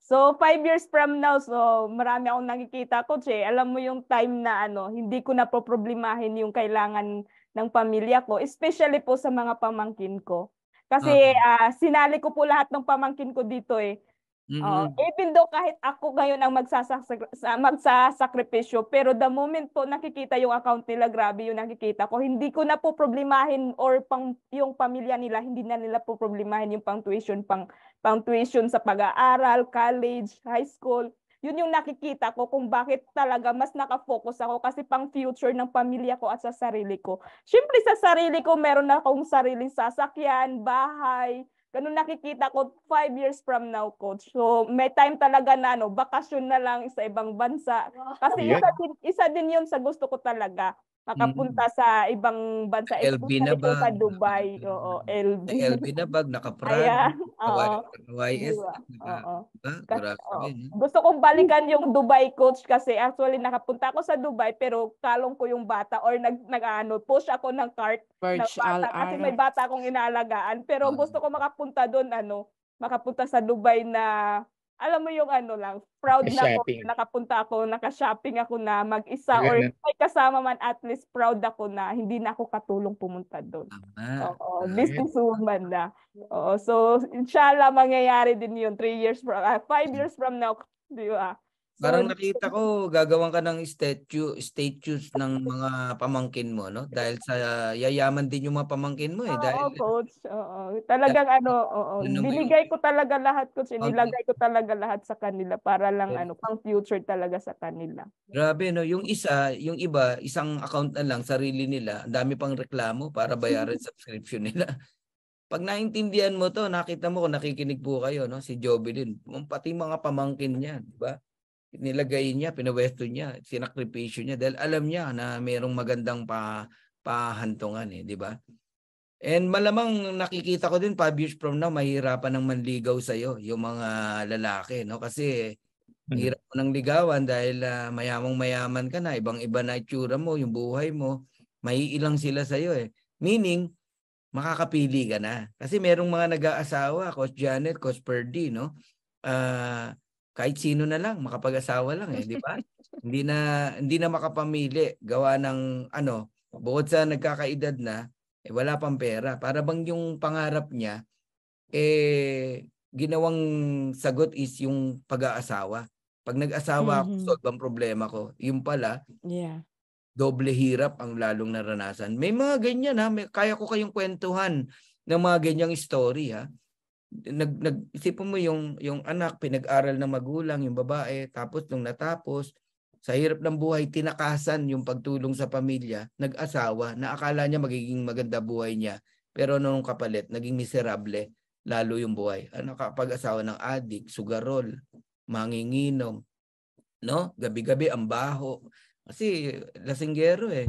So 5 years from now, so marami akong nakikita, Coach. Alam mo yung time na hindi ko na problemahin yung kailangan ng pamilya ko, especially po sa mga pamangkin ko. Kasi sinali ko po lahat ng pamangkin ko dito even though kahit ako ngayon ang magsasakripisyo, pero the moment po nakikita yung account nila, grabe yung nakikita ko, hindi ko na po problemahin or yung pamilya nila, hindi na nila po problemahin yung pang tuition sa pag-aaral, college, high school. Yun yung nakikita ko kung bakit talaga mas nakafocus ako, kasi pang future ng pamilya ko at sa sarili ko. Siyempre sa sarili ko, meron na akong sariling sasakyan, bahay. Ganun nakikita ko 5 years from now, Coach. So may time talaga na bakasyon na lang sa ibang bansa. Kasi isa din yun sa gusto ko talaga. Makapunta sa ibang bansa. LV na ba? Sa Dubai. Oo, LV. LV na ba? Naka-Prada. YS. Gusto kong balikan yung Dubai, Coach, kasi actually nakapunta ako sa Dubai pero kalong ko yung bata or push ako ng cart ng bata kasi may bata akong inaalagaan. Pero gusto ko makapunta doon, makapunta sa Dubai na alam mo yung proud na ako, nakapunta ako, naka-shopping ako na mag-isa or may kasama man, at least proud ako na hindi na ako katulong pumunta doon. Businesswoman na. So inshallah mangyayari din yun 5 years from now, di ba? Parang nakita ko, gagawan ka ng statues ng mga pamangkin mo, no? Dahil sa yayaman din yung mga pamangkin mo eh. Oo, coach. Oo. Talagang binigay ko talaga lahat, coach. Inilagay ko talaga lahat sa kanila para lang pang future talaga sa kanila. Grabe, no? Yung iba, isang account na lang, sarili nila. Ang dami pang reklamo para bayaran subscription nila. Pag naintindihan mo to, nakita mo kung nakikinig po kayo, no? Si Joby din. Pati mga pamangkin niya, di ba? Nilagay niya, pinuwesto niya, sinakripisyo niya dahil alam niya na mayroong magandang pahantungan eh, di ba? And malamang nakikita ko din 5 years from now, mahirapan ng manligaw sa iyo yung mga lalaki, no? Kasi hirap mo nang ligawan dahil mayamang-mayaman ka na, ibang-iba na itsura mo, yung buhay mo, maiilang sila sa iyo eh. Meaning, makakapili ka na. Kasi merong mga nag-aasawa, Coach Janet, Coach Perdy, no? Kahit sino na lang, makapag-asawa lang eh, di ba? hindi na makapamili, gawa ng bukod sa nagkakaedad na, wala pang pera. Para bang yung pangarap niya, ginawang sagot is yung pag-aasawa. Pag nag-asawa ako, solve ang problema ko. Yung pala, doble hirap ang lalong naranasan. May mga ganyan ha, kaya ko kayong kwentuhan ng mga ganyang story ha. Isipin mo yung anak pinag-aral ng magulang, yung babae, tapos nung natapos sa hirap ng buhay tinakasan yung pagtulong sa pamilya, nag-asawa na akala niya magiging maganda buhay niya, pero nung kapalit naging miserable lalo yung buhay. Nakapag-asawa ng adik, sugarol, manginginom, no? Gabi-gabi ang baho kasi lasinggero eh.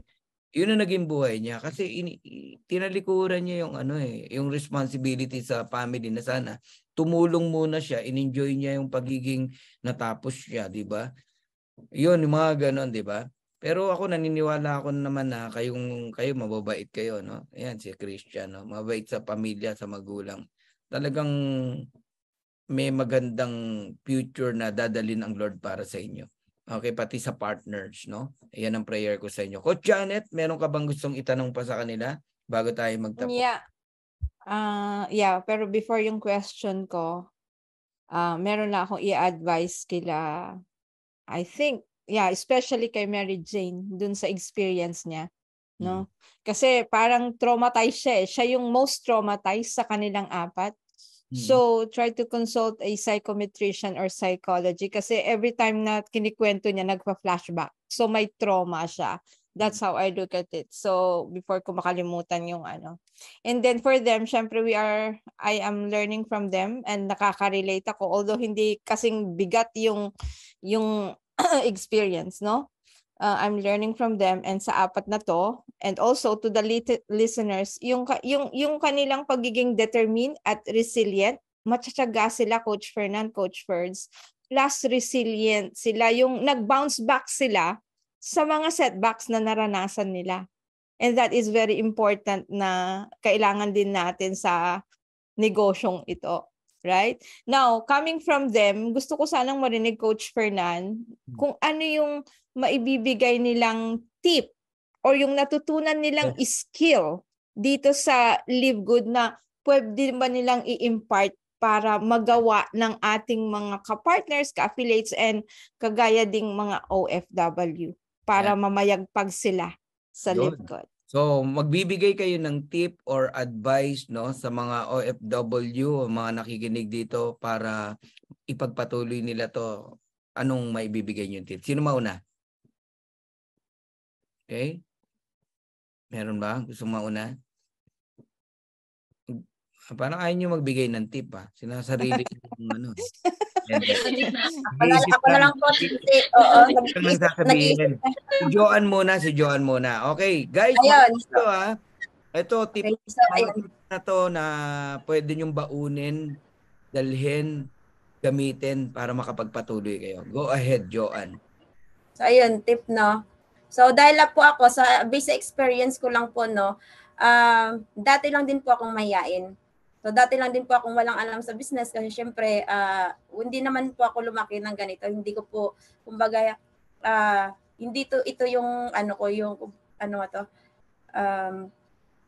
Yun ang naging buhay niya kasi tinalikuran niya yung yung responsibility sa family na sana tumulong muna siya, in-enjoy niya yung pagiging natapos siya, di ba? Yun, yung mga ganon, di ba? Pero ako naniniwala ako naman na kayo mababait kayo, no? Ayan si Christian, no? Mabait sa pamilya, sa magulang. Talagang may magandang future na dadalhin ang Lord para sa inyo. Okay, pati sa partners, no? Ayan ang prayer ko sa inyo. Coach Janet, meron ka bang gustong itanong pa sa kanila bago tayo magtapos? Yeah, pero before yung question ko, meron na akong i-advise kila, I think, especially kay Mary Jane, dun sa experience niya, no? Kasi parang traumatized siya eh. Siya yung most traumatized sa kanilang 4. So, try to consult a psychometrician or psychology kasi every time na kinikwento niya, nagpa-flashback. So, may trauma siya. That's how I look at it. So, before ko makalimutan yung And then for them, syempre I am learning from them and nakaka-relate ako. Although hindi kasing bigat yung experience, no? I'm learning from them and sa 4 na to, and also to the listeners, yung kanilang pagiging determined at resilient, matyaga sila, Coach Fernan, Coach Ferds, plus resilient sila, yung nag-bounce back sila sa mga setbacks na naranasan nila. And that is very important na kailangan din natin sa negosyong ito. Right? Now, coming from them, gusto ko sanang marinig, Coach Fernan, kung ano yung maibibigay nilang tip or yung natutunan nilang skill dito sa Live Good na pwede ba nilang i-impart para magawa ng ating mga ka-partners, ka-affiliates, and kagaya ding mga OFW para mamayagpag sila sa Live Good. So, magbibigay kayo ng tip or advice, no, sa mga OFW o mga nakikinig dito para ipagpatuloy nila to. Anong maibibigay niyo tip? Sino mauna? Okay? Meron ba? Gusto mauna? Parang ayaw nyo magbigay ng tip ha. Sinasarili yung Ako na lang po. Si Joan muna. Okay, guys. Ito, tip na to na pwede nyong baunin, dalhin, gamitin para makapagpatuloy kayo. Go ahead, Joan. So, ayun, tip, no? So, dahil lang po ako, sa basic experience ko lang po, no, dati lang din po akong mahiyain. So, dati lang din po akong walang alam sa business kasi syempre, hindi naman po ako lumaki ng ganito. Hindi ko po, kumbaga, hindi ito yung,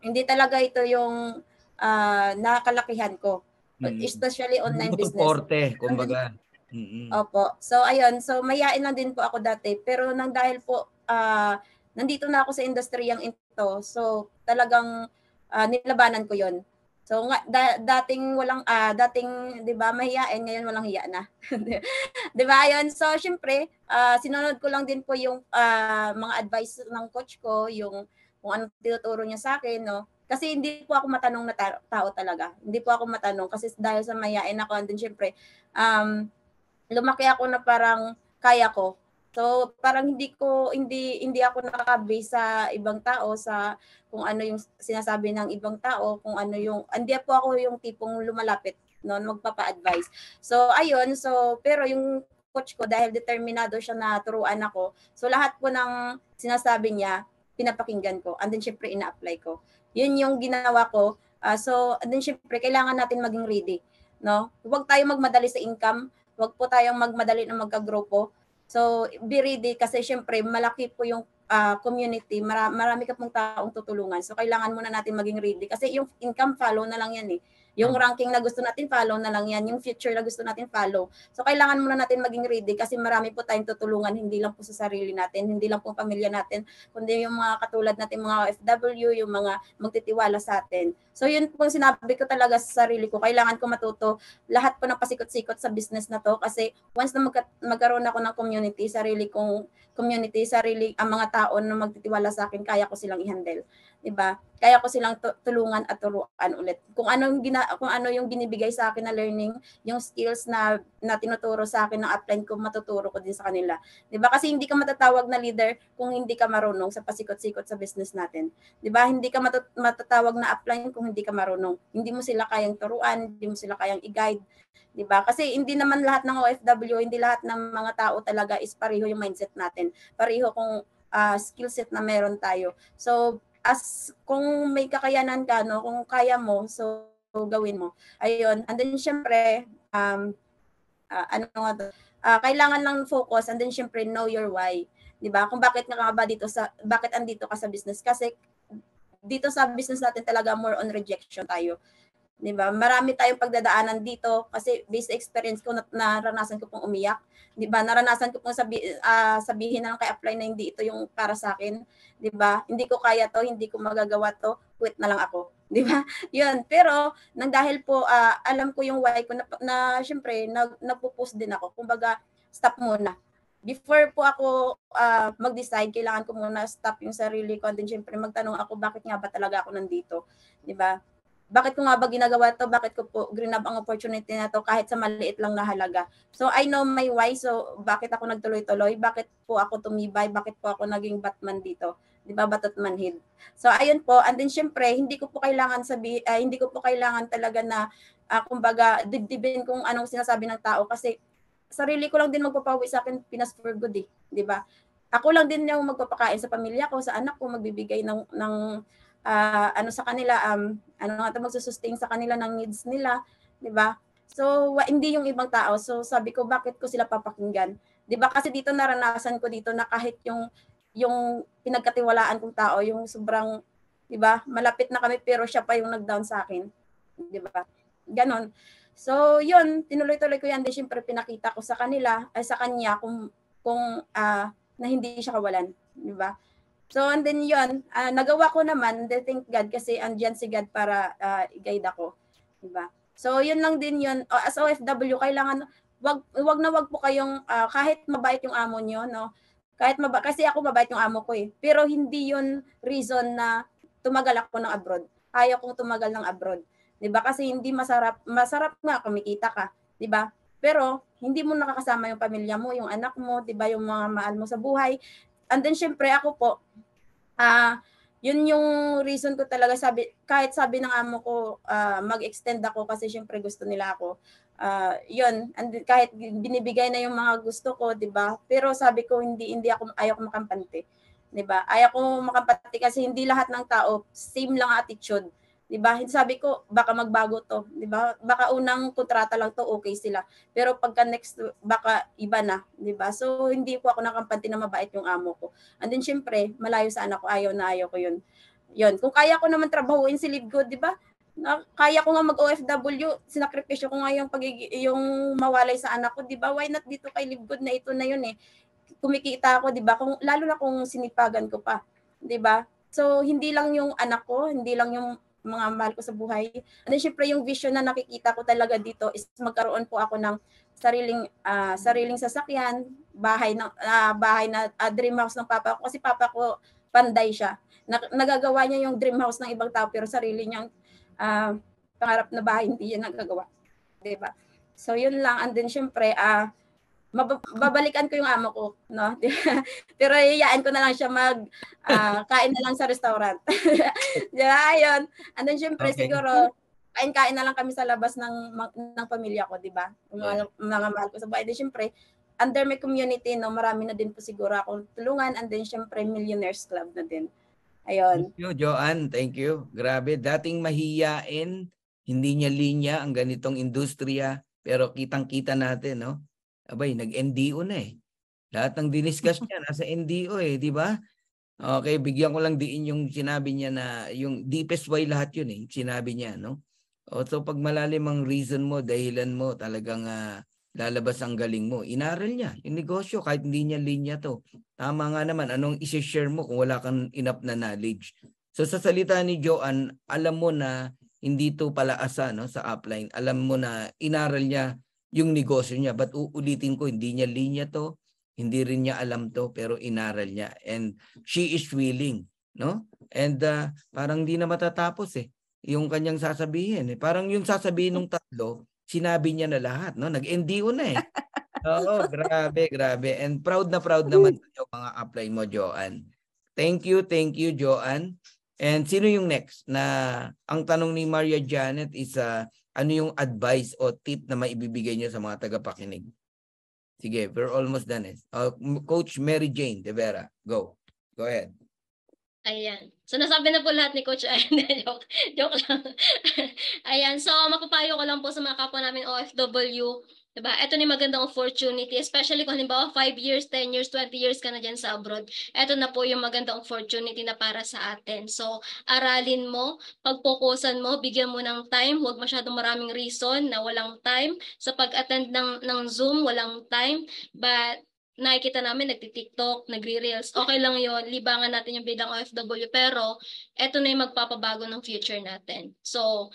hindi talaga ito yung nakakalakihan ko. Especially online business. Suporte, kumbaga. Opo. So ayun, so mayain lang din po ako dati, pero nang dahil po nandito na ako sa industriyang ito, so talagang nilabanan ko 'yon. So dating walang dating 'di ba mahiyain, ngayon walang hiya na. 'Di ba? Ayun. So syempre, sinunod ko lang din po yung mga advice ng coach ko, yung kung ano tinuturo niya sa akin, no. Kasi hindi po ako matanong na tao talaga. Hindi po ako matanong kasi dahil sa mahiyain ako, and then syempre lumaki ako na parang kaya ko. So parang hindi ako nakaka-base sa ibang tao, sa kung ano yung sinasabi ng ibang tao, kung ano yung hindi po ako yung tipong lumalapit noon magpapa-advise. So ayun, so pero yung coach ko dahil determinado siya na turuan ako. So lahat po ng sinasabi niya pinapakinggan ko. And then syempre ina-apply ko. Yun yung ginawa ko. So and then syempre kailangan natin maging ready, no? Huwag tayo magmadali sa income. Huwag po tayong magmadali na magka-grupo. So, be ready kasi syempre malaki po yung community, marami ka pong taong tutulungan. So, kailangan muna natin maging ready kasi yung income follow na lang yan eh. Yung ranking na gusto natin follow na lang yan, yung future na gusto natin follow. So, kailangan muna natin maging ready kasi marami po tayong tutulungan, hindi lang po sa sarili natin, hindi lang po pamilya natin, kundi yung mga katulad natin, mga OFW, yung mga magtitiwala sa atin. So, yun po sinabi ko talaga sa sarili ko, kailangan ko matuto lahat po ng pasikot-sikot sa business na to kasi once na magkaroon ako ng community, sarili kong community, ang mga tao na magtitiwala sa akin, kaya ko silang i-handle. 'Di ba? Kaya ko silang tulungan at turuan ulit. Kung ano yung binibigay sa akin na learning, yung skills na tinuturo sa akin ng upline ko, matuturo ko din sa kanila. 'Di ba? Kasi hindi ka matatawag na leader kung hindi ka marunong sa pasikot-sikot sa business natin. 'Di ba? Hindi ka matatawag na upline kung hindi ka marunong. Hindi mo sila kayang turuan, hindi mo sila kayang i-guide. 'Di ba? Kasi hindi naman lahat ng OFW, hindi lahat ng mga tao talaga is pareho yung mindset natin. Pareho kung skill set na meron tayo. So kung may kakayanan ka, no, kung kaya mo, so gawin mo. Ayun. And then syempre kailangan lang focus, and then syempre know your why. 'Di ba? Kung bakit bakit andito ka sa business, kasi dito sa business natin talaga more on rejection tayo. 'Di ba? Marami tayong pagdadaanan dito kasi based sa experience ko, naranasan ko pong umiyak. 'Di ba? Naranasan ko pong sabihin na kay apply na hindi ito yung para sa akin, 'di ba? Hindi ko kaya to, hindi ko magagawa to, quit na lang ako, 'di ba? 'Yun. Pero nang dahil po alam ko yung why ko na syempre nagpo-post din ako. Kumbaga, stop muna. Before po ako mag-decide, kailangan ko muna stop yung sarili ko, and then syempre magtanong ako, bakit nga ba talaga ako nandito, 'di ba? Bakit ko nga ba ginagawa to? Bakit ko po grinab ang opportunity na to kahit sa maliit lang na halaga? So I know my why. So bakit ako nagtuloy-tuloy? Bakit po ako tumibay? Bakit po ako naging Batman dito? 'Di ba? Batot manhid. So ayun po. And then syempre, hindi ko po kailangan talaga na kumbaga dibdibin kung anong sinasabi ng tao kasi sarili ko lang din magpapawi sa akin, Pinas for good eh, 'di ba? Ako lang din yung magpapakain sa pamilya ko, sa anak ko, magbibigay ng sa kanila, magsusustain sa kanila ng needs nila, 'di ba? So hindi yung ibang tao. So sabi ko, bakit ko sila papakinggan? 'Di ba? Kasi dito naranasan ko dito na kahit yung pinagkatiwalaan kong tao, yung sobrang, 'di ba? Malapit na kami pero siya pa yung nag-down sa akin, 'di ba? Ganon. So, yun, tinuloy-tuloy ko yan. Di syempre pinakita ko sa kanya kung na hindi siya kawalan, 'di ba? So, and then yun, nagawa ko naman, thank God, kasi andyan si God para i-guide ako, 'di ba? So, yun lang din yun. As OFW, kailangan, wag po kayong, kahit mabait yung amo nyo, no? Kasi ako mabait yung amo ko eh. Pero hindi yun reason na tumagal ako ng abroad. Ayaw kong tumagal ng abroad. 'Di ba? Kasi hindi masarap nga kumikita ka, 'di ba? Pero hindi mo nakakasama yung pamilya mo, yung anak mo, 'di ba, yung mga mahal mo sa buhay. And then syempre ako po, yun yung reason ko talaga, kahit sabi ng amo ko mag-extend ako kasi syempre gusto nila ako. Yun, and kahit binibigay na yung mga gusto ko, 'di ba? Pero sabi ko ayaw ko makampante, 'di ba? Ayaw ko makampante kasi hindi lahat ng tao same lang attitude. 'Di ba? Sabi ko, baka magbago to, 'di ba? Baka unang kontrata lang to, okay sila. Pero pagka next, baka iba na, 'di ba? So hindi po ako nakampante na mabait yung amo ko. And then syempre, malayo sa anak ko, ayaw ko 'yun. 'Yun. Kung kaya ko naman trabahuin si Live Good, 'di ba? kaya ko nga mag-OFW, sinakripisyo ko nga yung mawalay sa anak ko, 'di ba? Why not dito kay Live Good na ito na yun eh. Kumikita ako, 'di ba? Kung lalo na kung sinipagan ko pa, 'di ba? So hindi lang yung anak ko, hindi lang yung mga mahal ko sa buhay. And then syempre yung vision na nakikita ko talaga dito is magkaroon po ako ng sariling sasakyan, bahay na dream house ng papa ko kasi papa ko panday siya. Nagagawa niya yung dream house ng ibang tao pero sarili niyang pangarap na bahay hindi niya nagagawa. 'Di ba? So yun lang, and then syempre babalikan ko yung amo ko, no? Pero iyayain ko na lang siya kain na lang sa restaurant. Diba? Ayun. And then syempre siguro kain na lang kami sa labas ng pamilya ko, 'di ba? Mga mahal ko sa bahay. Then syempre under my community, no, marami na din po siguro akong tulungan, and then syempre Millionaires Club na din. Ayun. Thank you, Joanne. Thank you. Grabe, dating mahiyain, hindi niya linya ang ganitong industriya, pero kitang-kita natin, no? Abay, nag-NDO na eh. Lahat ng diniscuss niya nasa NDO eh, di ba? Okay, bigyan ko lang diin yung sinabi niya na yung deepest why lahat yun eh, sinabi niya, no? So pag malalim ang reason mo, dahilan mo, talagang lalabas ang galing mo. Inaral niya yung negosyo kahit hindi niya linya to. Tama nga naman, anong isi-share mo kung wala kang enough na knowledge? So sa salita ni Joanne, alam mo na hindi to palaasa, no, sa upline. Alam mo na inaral niya yung negosyo niya. But uulitin ko, hindi niya linya to, hindi rin niya alam to, pero inaral niya. And she is willing, no? And parang di na matatapos eh, yung kanyang sasabihin. Parang yung sasabihin ng tatlo, sinabi niya na lahat, no? Nag-NDO na eh. Oo, grabe, grabe. And proud naman yung mga apply mo, Joanne. Thank you, Joanne. And sino yung next? Na ang tanong ni Maria Janet is ano yung advice o tip na maibibigay niyo sa mga tagapakinig? Sige, we're almost done eh. Coach Mary Jane De Vera, go. Go ahead. Ayan. So nasabi na po lahat ni Coach. Ayan, joke lang. Ayan. So mapapayo ko lang po sa mga kapwa namin OFW. Diba? Ito na yung magandang opportunity. Especially kung halimbawa 5 years, 10 years, 20 years ka na dyan sa abroad. Ito na po yung magandang opportunity na para sa atin. So aralin mo, pagpokusan mo, bigyan mo ng time. Huwag masyadong maraming reason na walang time. Sa pag-attend ng Zoom, walang time. But nakikita namin nagti-TikTok, nagre-reels. Okay lang yon, libangan natin yung bilang OFW, pero eto na yung magpapabago ng future natin. So,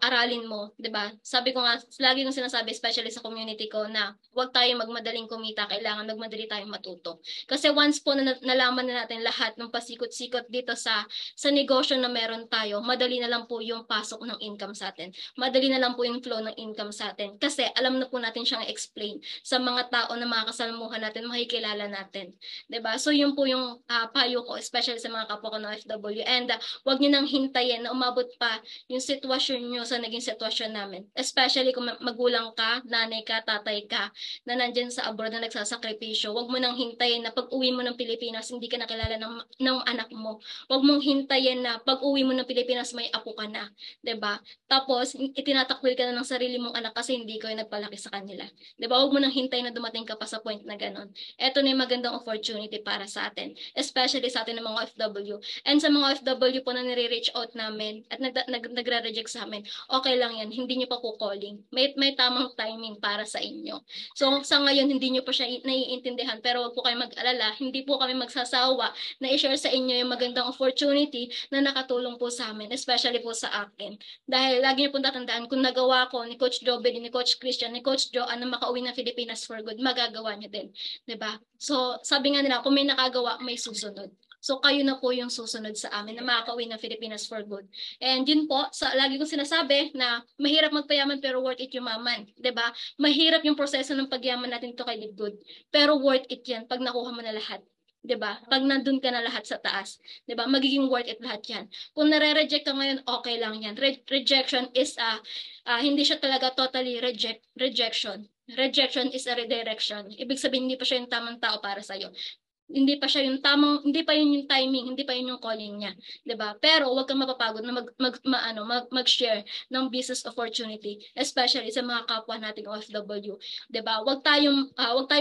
aralin mo, 'di ba? Sabi ko nga, lagi kong sinasabi, especially sa community ko, na huwag tayong magmadaling kumita, kailangan magmadali tayong matuto. Kasi once po na nalaman na natin lahat ng pasikot-sikot dito sa negosyo na meron tayo, madali na lang po yung pasok ng income sa atin. Madali na lang po yung flow ng income sa atin. Kasi alam na po natin siyang explain sa mga tao na makakasalamuhan natin, makikilala natin. 'Di ba? So yun po yung payo ko, especially sa mga kapwa ko na OFW. And wag niyo nang hintayin na umabot pa yung sitwasyon niyo sa naging sitwasyon namin. Especially kung magulang ka, nanay ka, tatay ka, na nandyan sa abroad na nagsasakripisyo. Wag mo nang hintayin na pag-uwi mo ng Pilipinas, hindi ka nakilala ng anak mo. Wag mong hintayin na pag-uwi mo ng Pilipinas, may apo ka na. 'Di ba? Tapos, itinatakwil ka na ng sarili mong anak kasi hindi ko yung nagpalaki sa kanila. 'Di ba? Wag mo nang hintayin na dumating ka pa sa point na gano'n. Ito na yung magandang opportunity para sa atin, especially sa atin ng mga OFW. And sa mga OFW po na nire-reach out namin at nagre-reject sa amin, okay lang yan, hindi nyo pa po calling. May tamang timing para sa inyo. So sa ngayon, hindi nyo pa siya naiintindihan, pero wag po kayo mag-alala, hindi po kami magsasawa na i-share sa inyo yung magandang opportunity na nakatulong po sa amin, especially po sa akin. Dahil lagi nyo po tatandaan, kung nagawa ko ni Coach Jobel, ni Coach Christian, ni Coach Joanne na makauwi ng Pilipinas for good, magagawa nyo din. 'Di ba? So, sabi nga nila, kung may nakagawa, may susunod. So, kayo na po yung susunod sa amin na makakauwi ng Pilipinas for good. And yun po, lagi kong sinasabi na mahirap magpayaman pero worth it yumaman. 'Di ba? Mahirap yung proseso ng pagyaman natin to kay Live Good. Pero worth it yan pag nakuha mo na lahat. 'Di ba? Pag nandun ka na lahat sa taas, 'di ba? Magiging worth it lahat 'yan. Kung nare-reject ka ngayon, okay lang 'yan. Rejection is hindi siya talaga totally rejection. Rejection is a redirection. Ibig sabihin, hindi pa siya yung tamang tao para sa'yo. hindi pa siya yung tamang, hindi pa yun yung timing, hindi pa yun yung calling niya, 'di ba? Pero huwag kang mapapagod na mag-share ng business opportunity, especially sa mga kapwa nating OFW, 'di ba? Huwag tayong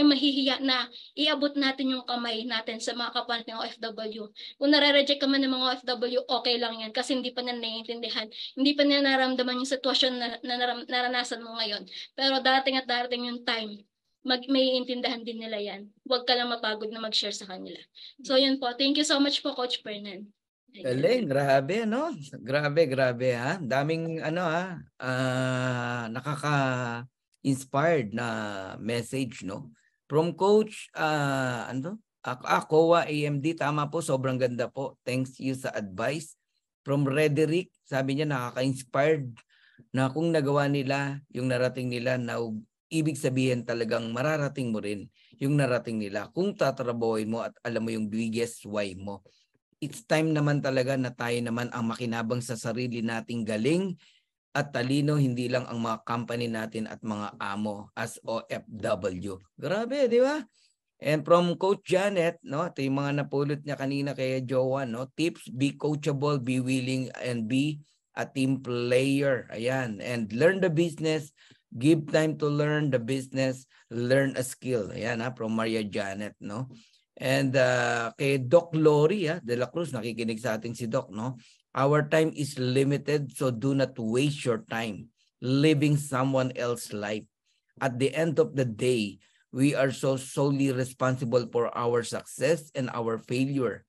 mahihiya na iabot natin yung kamay natin sa mga kapwa nating OFW. Kung nare-reject ka man ng mga OFW, okay lang yan kasi hindi pa nila naiintindihan, hindi pa nila nararamdaman yung sitwasyon na naranasan mo ngayon. Pero darating at darating yung time, may intindahan din nila yan. Huwag ka lang mapagod na mag-share sa kanila. So yun po. Thank you so much po, Coach Fernan. Galing, grabe, no? Grabe, grabe, ha? Daming, nakaka-inspired na message, no? From Coach, Kowa AMD, tama po, sobrang ganda po. Thanks you sa advice. From Rederick, sabi niya, nakaka-inspired na kung nagawa nila, yung narating nila, na ibig sabihin talagang mararating mo rin yung narating nila kung tatrabahoy mo at alam mo yung biggest why mo. It's time naman talaga na tayo naman ang makinabang sa sarili nating galing at talino, hindi lang ang mga company natin at mga amo as OFW. Grabe, di ba? And from Coach Janet, no, ito yung mga napulot niya kanina kay Joanne, no? Tips, be coachable, be willing, and be a team player. Ayan. And learn the business. Give time to learn the business, learn a skill. Ayan, from Maria Janet, no? And kay Doc Lori de la Cruz, nakikinig sa atin si Doc, no? Our time is limited, so do not waste your time living someone else's life. At the end of the day, we are so solely responsible for our success and our failure.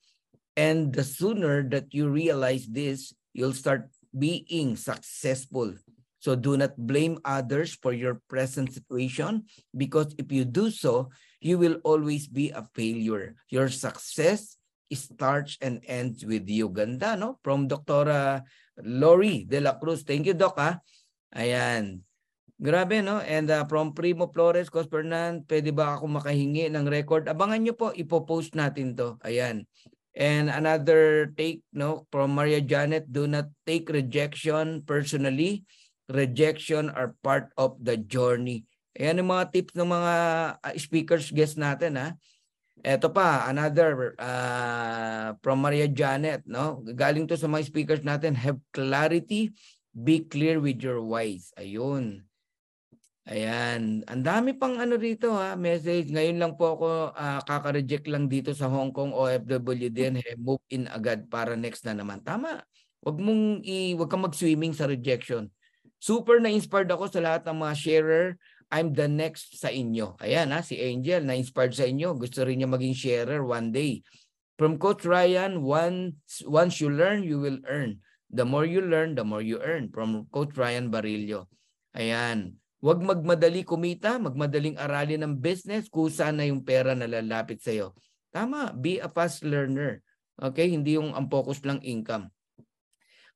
And the sooner that you realize this, you'll start being successful. So do not blame others for your present situation, because if you do so, you will always be a failure. Your success starts and ends with you. Ganda, no? From Dr. Lori de la Cruz. Thank you, Doc, ha? Ayan. Grabe, no? And from Primo Flores, Coach Fernan, pwede ba ako makahingi ng record? Abangan nyo po, ipopost natin to. Ayan. And another take, no, from Maria Janet, do not take rejection personally. Rejection are part of the journey. Ayan yung mga tips ng mga speakers guest natin, ha. Ito pa, another from Maria Janet, no? Galing to sa mga speakers natin, have clarity, be clear with your whys. Ayun. Ayan. Ang dami pang rito, ha, message. Ngayon lang po ako kaka-reject lang dito sa Hong Kong OFW din. Move in agad para next na naman. Tama. Wag kang mag-swimming sa rejection. Super na-inspired ako sa lahat ng mga sharer. I'm the next sa inyo. Ayan, ha, si Angel, na-inspired sa inyo. Gusto rin niya maging sharer one day. From Coach Ryan, once you learn, you will earn. The more you learn, the more you earn. From Coach Ryan Barillo. Ayan. Huwag magmadali kumita, magmadaling aralin ng business, kusa na yung pera na lalapit sa'yo. Tama, be a fast learner. Okay, hindi yung ang focus lang income.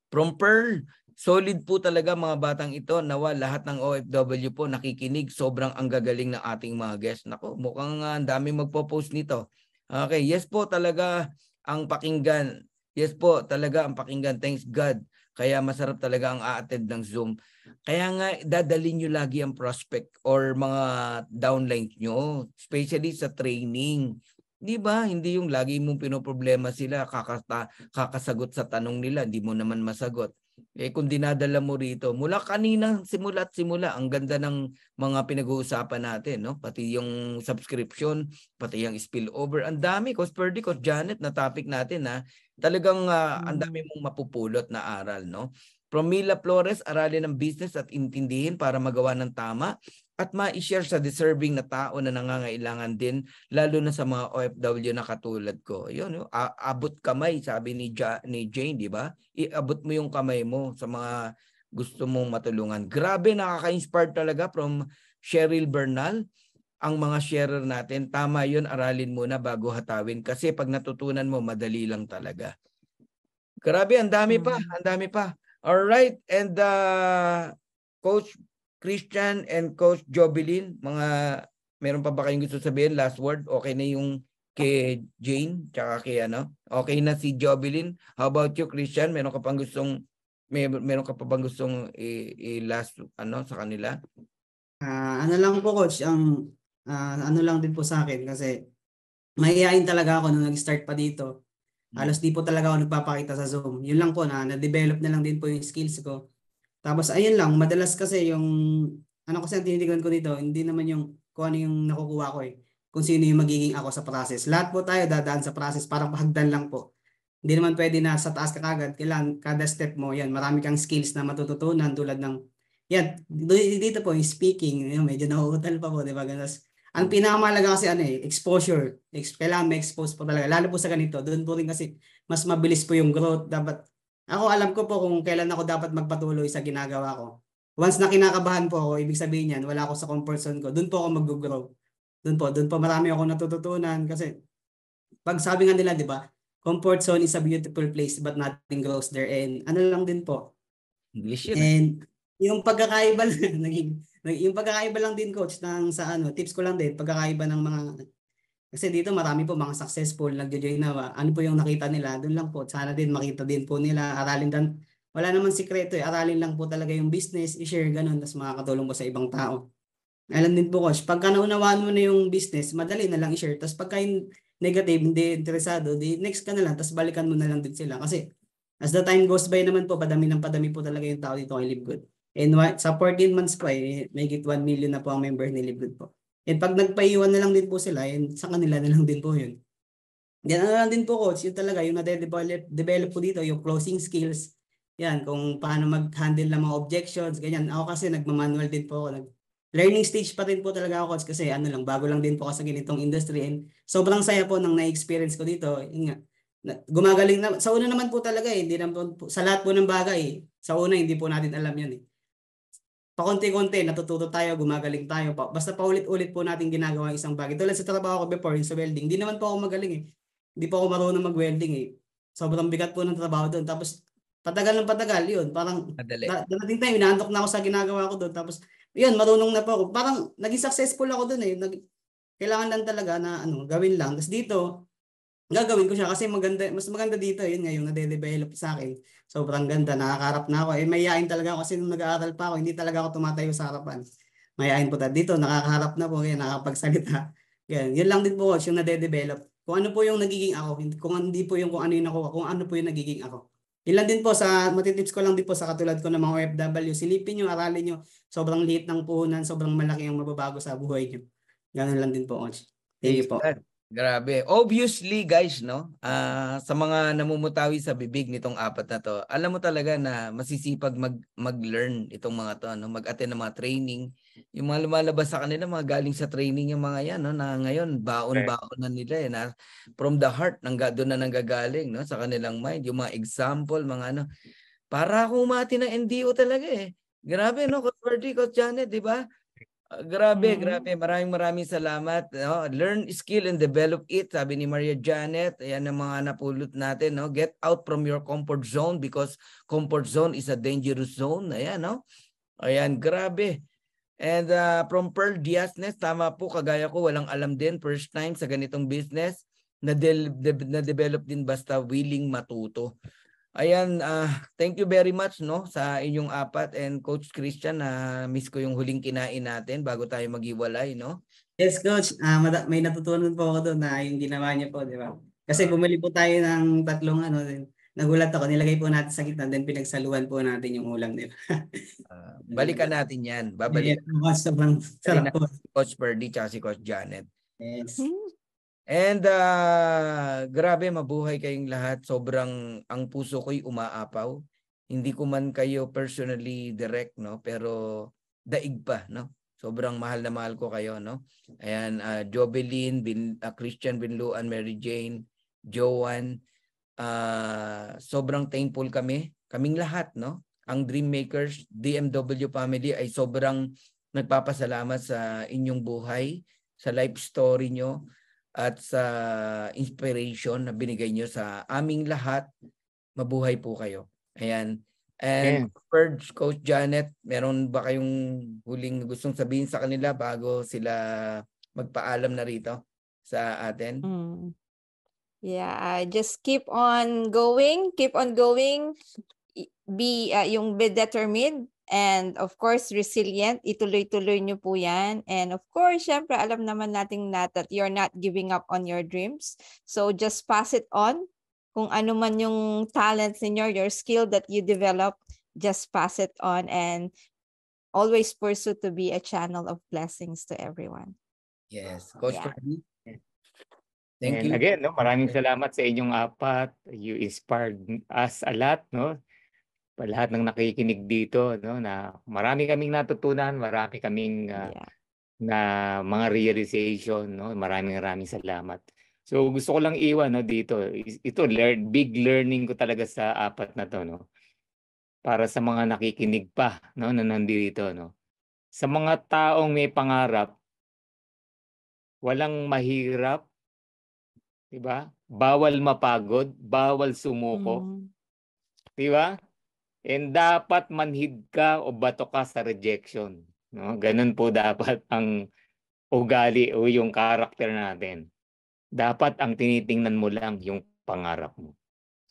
From Pearl, solid po talaga mga batang ito. Nawa lahat ng OFW po nakikinig. Sobrang ang gagaling ng ating mga guests. Nako, mukhang ang daming magpo-post nito. Okay, yes po talaga ang pakinggan. Yes po talaga ang pakinggan. Thanks God. Kaya masarap talaga ang a-attend ng Zoom. Kaya nga dadalhin nyo lagi ang prospect or mga downlines nyo. Especially sa training. Di ba? Hindi yung lagi mong pinoproblema sila. Kakasagot sa tanong nila. Hindi mo naman masagot. Kung dinadala mo rito, mula kanina, simula, ang ganda ng mga pinag-uusapan natin, no? Pati yung subscription, pati yung spillover. Ang dami, Coach Ferdy, Coach Janet, na topic natin, ha? Talagang ang dami mong mapupulot na aral, no? From Mila Flores, aralin ng business at intindihin para magawa ng tama at ma-share sa deserving na tao na nangangailangan din, lalo na sa mga OFW na katulad ko. Yun, abot kamay, sabi ni Jane, di ba? Iabot mo yung kamay mo sa mga gusto mong matulungan. Grabe, nakaka-inspire talaga from Cheryl Bernal. Ang mga sharer natin, tama yun, aralin muna bago hatawin. Kasi pag natutunan mo, madali lang talaga. Grabe, ang dami pa, ang dami pa. Alright, and Coach Christian and Coach Jobilin, meron pa ba kayong gusto sabihin? Last word, okay na yung kay Jane, tsaka kay okay na si Jobilin. How about you, Christian? Meron ka pa bang gustong last sa kanila? Ano lang po, Coach, ang ano lang din po sa akin kasi mahihain talaga ako nung nag-start pa dito. Halos di po talaga ako nagpapakita sa Zoom. Yun lang po na-develop na lang din po yung skills ko. Tapos ayun lang, madalas kasi yung kasi ang tinitigan ko dito, hindi naman yung kung ano yung nakukuha ko kung sino yung magiging ako sa process. Lahat po tayo dadaan sa process, parang hagdan lang po. Hindi naman pwede na sa taas ka kagad. Kailangan kada step mo, yan, marami kang skills na matututunan tulad ng, yan, dito po yung speaking, medyo nahuhutal pa po, di ba? Ang pinakamalaga kasi exposure. Kailangan ma-expose po talaga. Lalo po sa ganito, doon po rin kasi mas mabilis po yung growth. Dapat, ako alam ko po kung kailan ako dapat magpatuloy sa ginagawa ko. Once na kinakabahan po ako, ibig sabihin yan, wala ako sa comfort zone ko, doon po ako mag-grow. Doon po marami ako natututunan kasi pag sabi nga nila, di ba, comfort zone is a beautiful place but nothing grows there. And ano lang din po. English yun. And yung pagkakaiba yung pagkakaiba lang din coach sa tips ko lang din, pagkakaiba ng mga kasi dito marami po mga successful nagjo-join na ano po yung nakita nila, doon lang po sana din makita din po nila, aralin din. Wala naman sikreto aralin lang po talaga yung business, i-share ganun, tapos makakatulong po sa ibang tao. Alam din po coach, pagka naunawaan mo na yung business, madali na lang i-share. Tapos pagka yung negative, hindi interesado, di next ka na lang, tapos balikan mo na lang din sila. Kasi as the time goes by naman po, padami po talaga yung tao dito kay Live Good. And sa 14 months pa, may get 1 million na po ang member ni Live Good po. And pag nagpaiwan na lang din po sila, and sa kanila na lang din po yun. Yan na lang din po coach, yun talaga, yung na-develop po dito, yung closing skills. Yan, kung paano mag-handle ng mga objections, ganyan. Ako kasi nagmamanual din po ako. Learning stage pa rin po talaga ako kasi bago lang din po ako sa ganitong industry and sobrang saya po nang na-experience ko dito. Yun nga, gumagaling na. Sa una naman po talaga hindi naman po, sa lahat po ng bagay. Sa una hindi po natin alam yun pakonti-konti, natututo tayo, gumagaling tayo. Basta paulit-ulit po natin ginagawa isang bagay. Tulad sa trabaho ko before, sa welding, hindi naman po ako magaling Hindi po ako marunong mag-welding Sobrang bigat po ng trabaho doon. Tapos, patagal ng patagal, yun. Parang, darating time, inaantok na ako sa ginagawa ko doon. Tapos, yun, marunong na po ako. Parang, naging successful ako doon Kailangan lang talaga na, gawin lang. Tapos dito, gagawin ko siya kasi mas maganda dito. Yun nga, yung nade-develop sa akin. Sobrang ganda, nakakarap na ako. Mayayain talaga ako kasi nung nag-aaral pa ako, hindi talaga ako tumatayo sa harapan. Mayayain po dito, nakakaharap na po, kaya nakakapagsalita. Yun lang din po, yung nade-develop. Kung ano po yung nagiging ako, kung hindi po yung kung ano yung ako, kung ano po yung nagiging ako. Ilan din po matitips ko lang din po sa katulad ko ng mga OFW, silipin nyo, aralin nyo, sobrang liit ng puhunan, sobrang malaki ang mababago sa buhay nyo. Ganun lang din po, Coach. Thank you po. Grabe. Obviously, guys, no? Sa mga namumutawi sa bibig nitong apat na to, alam mo talaga na masisipag mag-learn itong mga to, no? Mag-attend ng mga training. Yung mga lumalabas sa kanila, mga galing sa training yung mga yan, no? Na ngayon, baon-baon na nila, na from the heart, doon na nanggagaling, no? Sa kanilang mind. Yung mga example, mga ano. Para akong umati ng NDO talaga Grabe, no? Coach Ferdy, Coach Janet, di ba? Grabe. Maraming salamat. No? Learn skill and develop it. Sabi ni Maria Janet, ayan ang mga napulot natin. No? Get out from your comfort zone because comfort zone is a dangerous zone. Ayan, no? Ayan, grabe. And from Pearl Diaznes, tama po, kagaya ko, walang alam din. First time sa ganitong business, na-develop din basta willing matuto. Ayan, thank you very much no sa inyong apat and Coach Christian, miss ko yung huling kinain natin bago tayo maghiwalay, no? Yes, Coach. May natutunan po ako doon na yung ginawa niya po, di ba? Kasi bumili po tayo ng tatlong nagulat ako, nilagay po natin sa gitna, then pinagsaluhan po natin yung ulam nila. Balikan natin yan. Babalikan. Yes, sobrang sarap po. Coach Ferdy at si Coach Janet. Yes. And grabe, mabuhay kayong lahat. Sobrang ang puso ko'y umaapaw. Hindi ko man kayo personally direct, no? Pero daig pa, no? Sobrang mahal na mahal ko kayo, no? Ayan, Jobelyn, Christian Binluan, Mary Jane, Joanne. Sobrang thankful kaming lahat, no? Ang Dream Makers, DMW family ay sobrang nagpapasalamat sa inyong buhay, sa life story nyo, at sa inspiration na binigay nyo sa aming lahat. Mabuhay po kayo. Ayan. And Coach Janet, meron ba kayong huling gustong sabihin sa kanila bago sila magpaalam na rito sa atin? Yeah, just keep on going. Be determined And of course, resilient. Ituloy-tuloy nyo po yan. And of course, syempre, alam naman natin that you're not giving up on your dreams. So just pass it on. Kung ano man yung talents ninyo, your skill that you develop, just pass it on and always pursue to be a channel of blessings to everyone. Yes. Coach Yeah. Ferdy. Thank And you. again, no, maraming salamat sa inyong apat. You inspired us a lot, no? Lahat ng nakikinig dito, no, na marami kaming natutunan, marami kaming na mga realization, no? Maraming salamat. So gusto ko lang iwan, no, dito. Ito big learning ko talaga sa apat na to, no. Para sa mga nakikinig pa, no, na nandito, no. Sa mga taong may pangarap, walang mahirap, 'di ba? Bawal mapagod, bawal sumuko. 'Di ba? And dapat manhid ka o bato ka sa rejection, no? Ganun po dapat ang ugali o yung karakter natin. Dapat ang tinitingnan mo lang yung pangarap mo.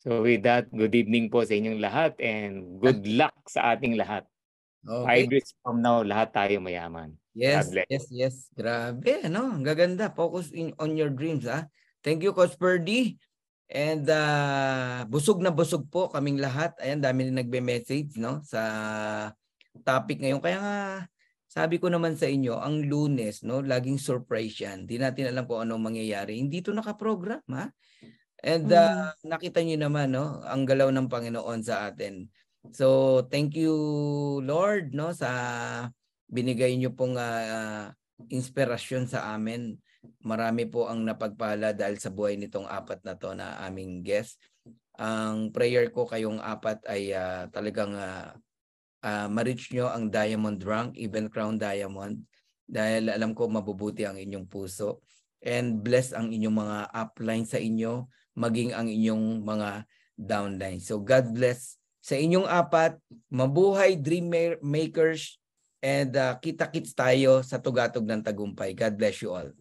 So with that, good evening po sa inyong lahat and good luck sa ating lahat. Okay. 5 years from now, lahat tayo mayaman. Yes, yes. Grabe, no? Ang gaganda. Focus on your dreams, ah. Thank you, Coach Ferdy. And busog na busog po kaming lahat. Ayan, dami rin nagbe-message, no? Sa topic ngayon. Kaya nga, sabi ko naman sa inyo, ang Lunes, no? Laging surprise yan. Di natin alam kung ano mangyayari. Hindi ito nakaprogram, ha? And nakita niyo naman, no? Ang galaw ng Panginoon sa atin. So, thank you, Lord, no? Sa binigay niyo pong inspirasyon sa amin. Marami po ang napagpala dahil sa buhay nitong apat na to na aming guest. Ang prayer ko kayong apat ay talagang ma-reach nyo ang diamond rank, even crown diamond. Dahil alam ko mabubuti ang inyong puso. And bless ang inyong mga upline sa inyo, maging ang inyong mga downline. So God bless sa inyong apat. Mabuhay dream makers. And kita-kits tayo sa tugatog ng tagumpay. God bless you all.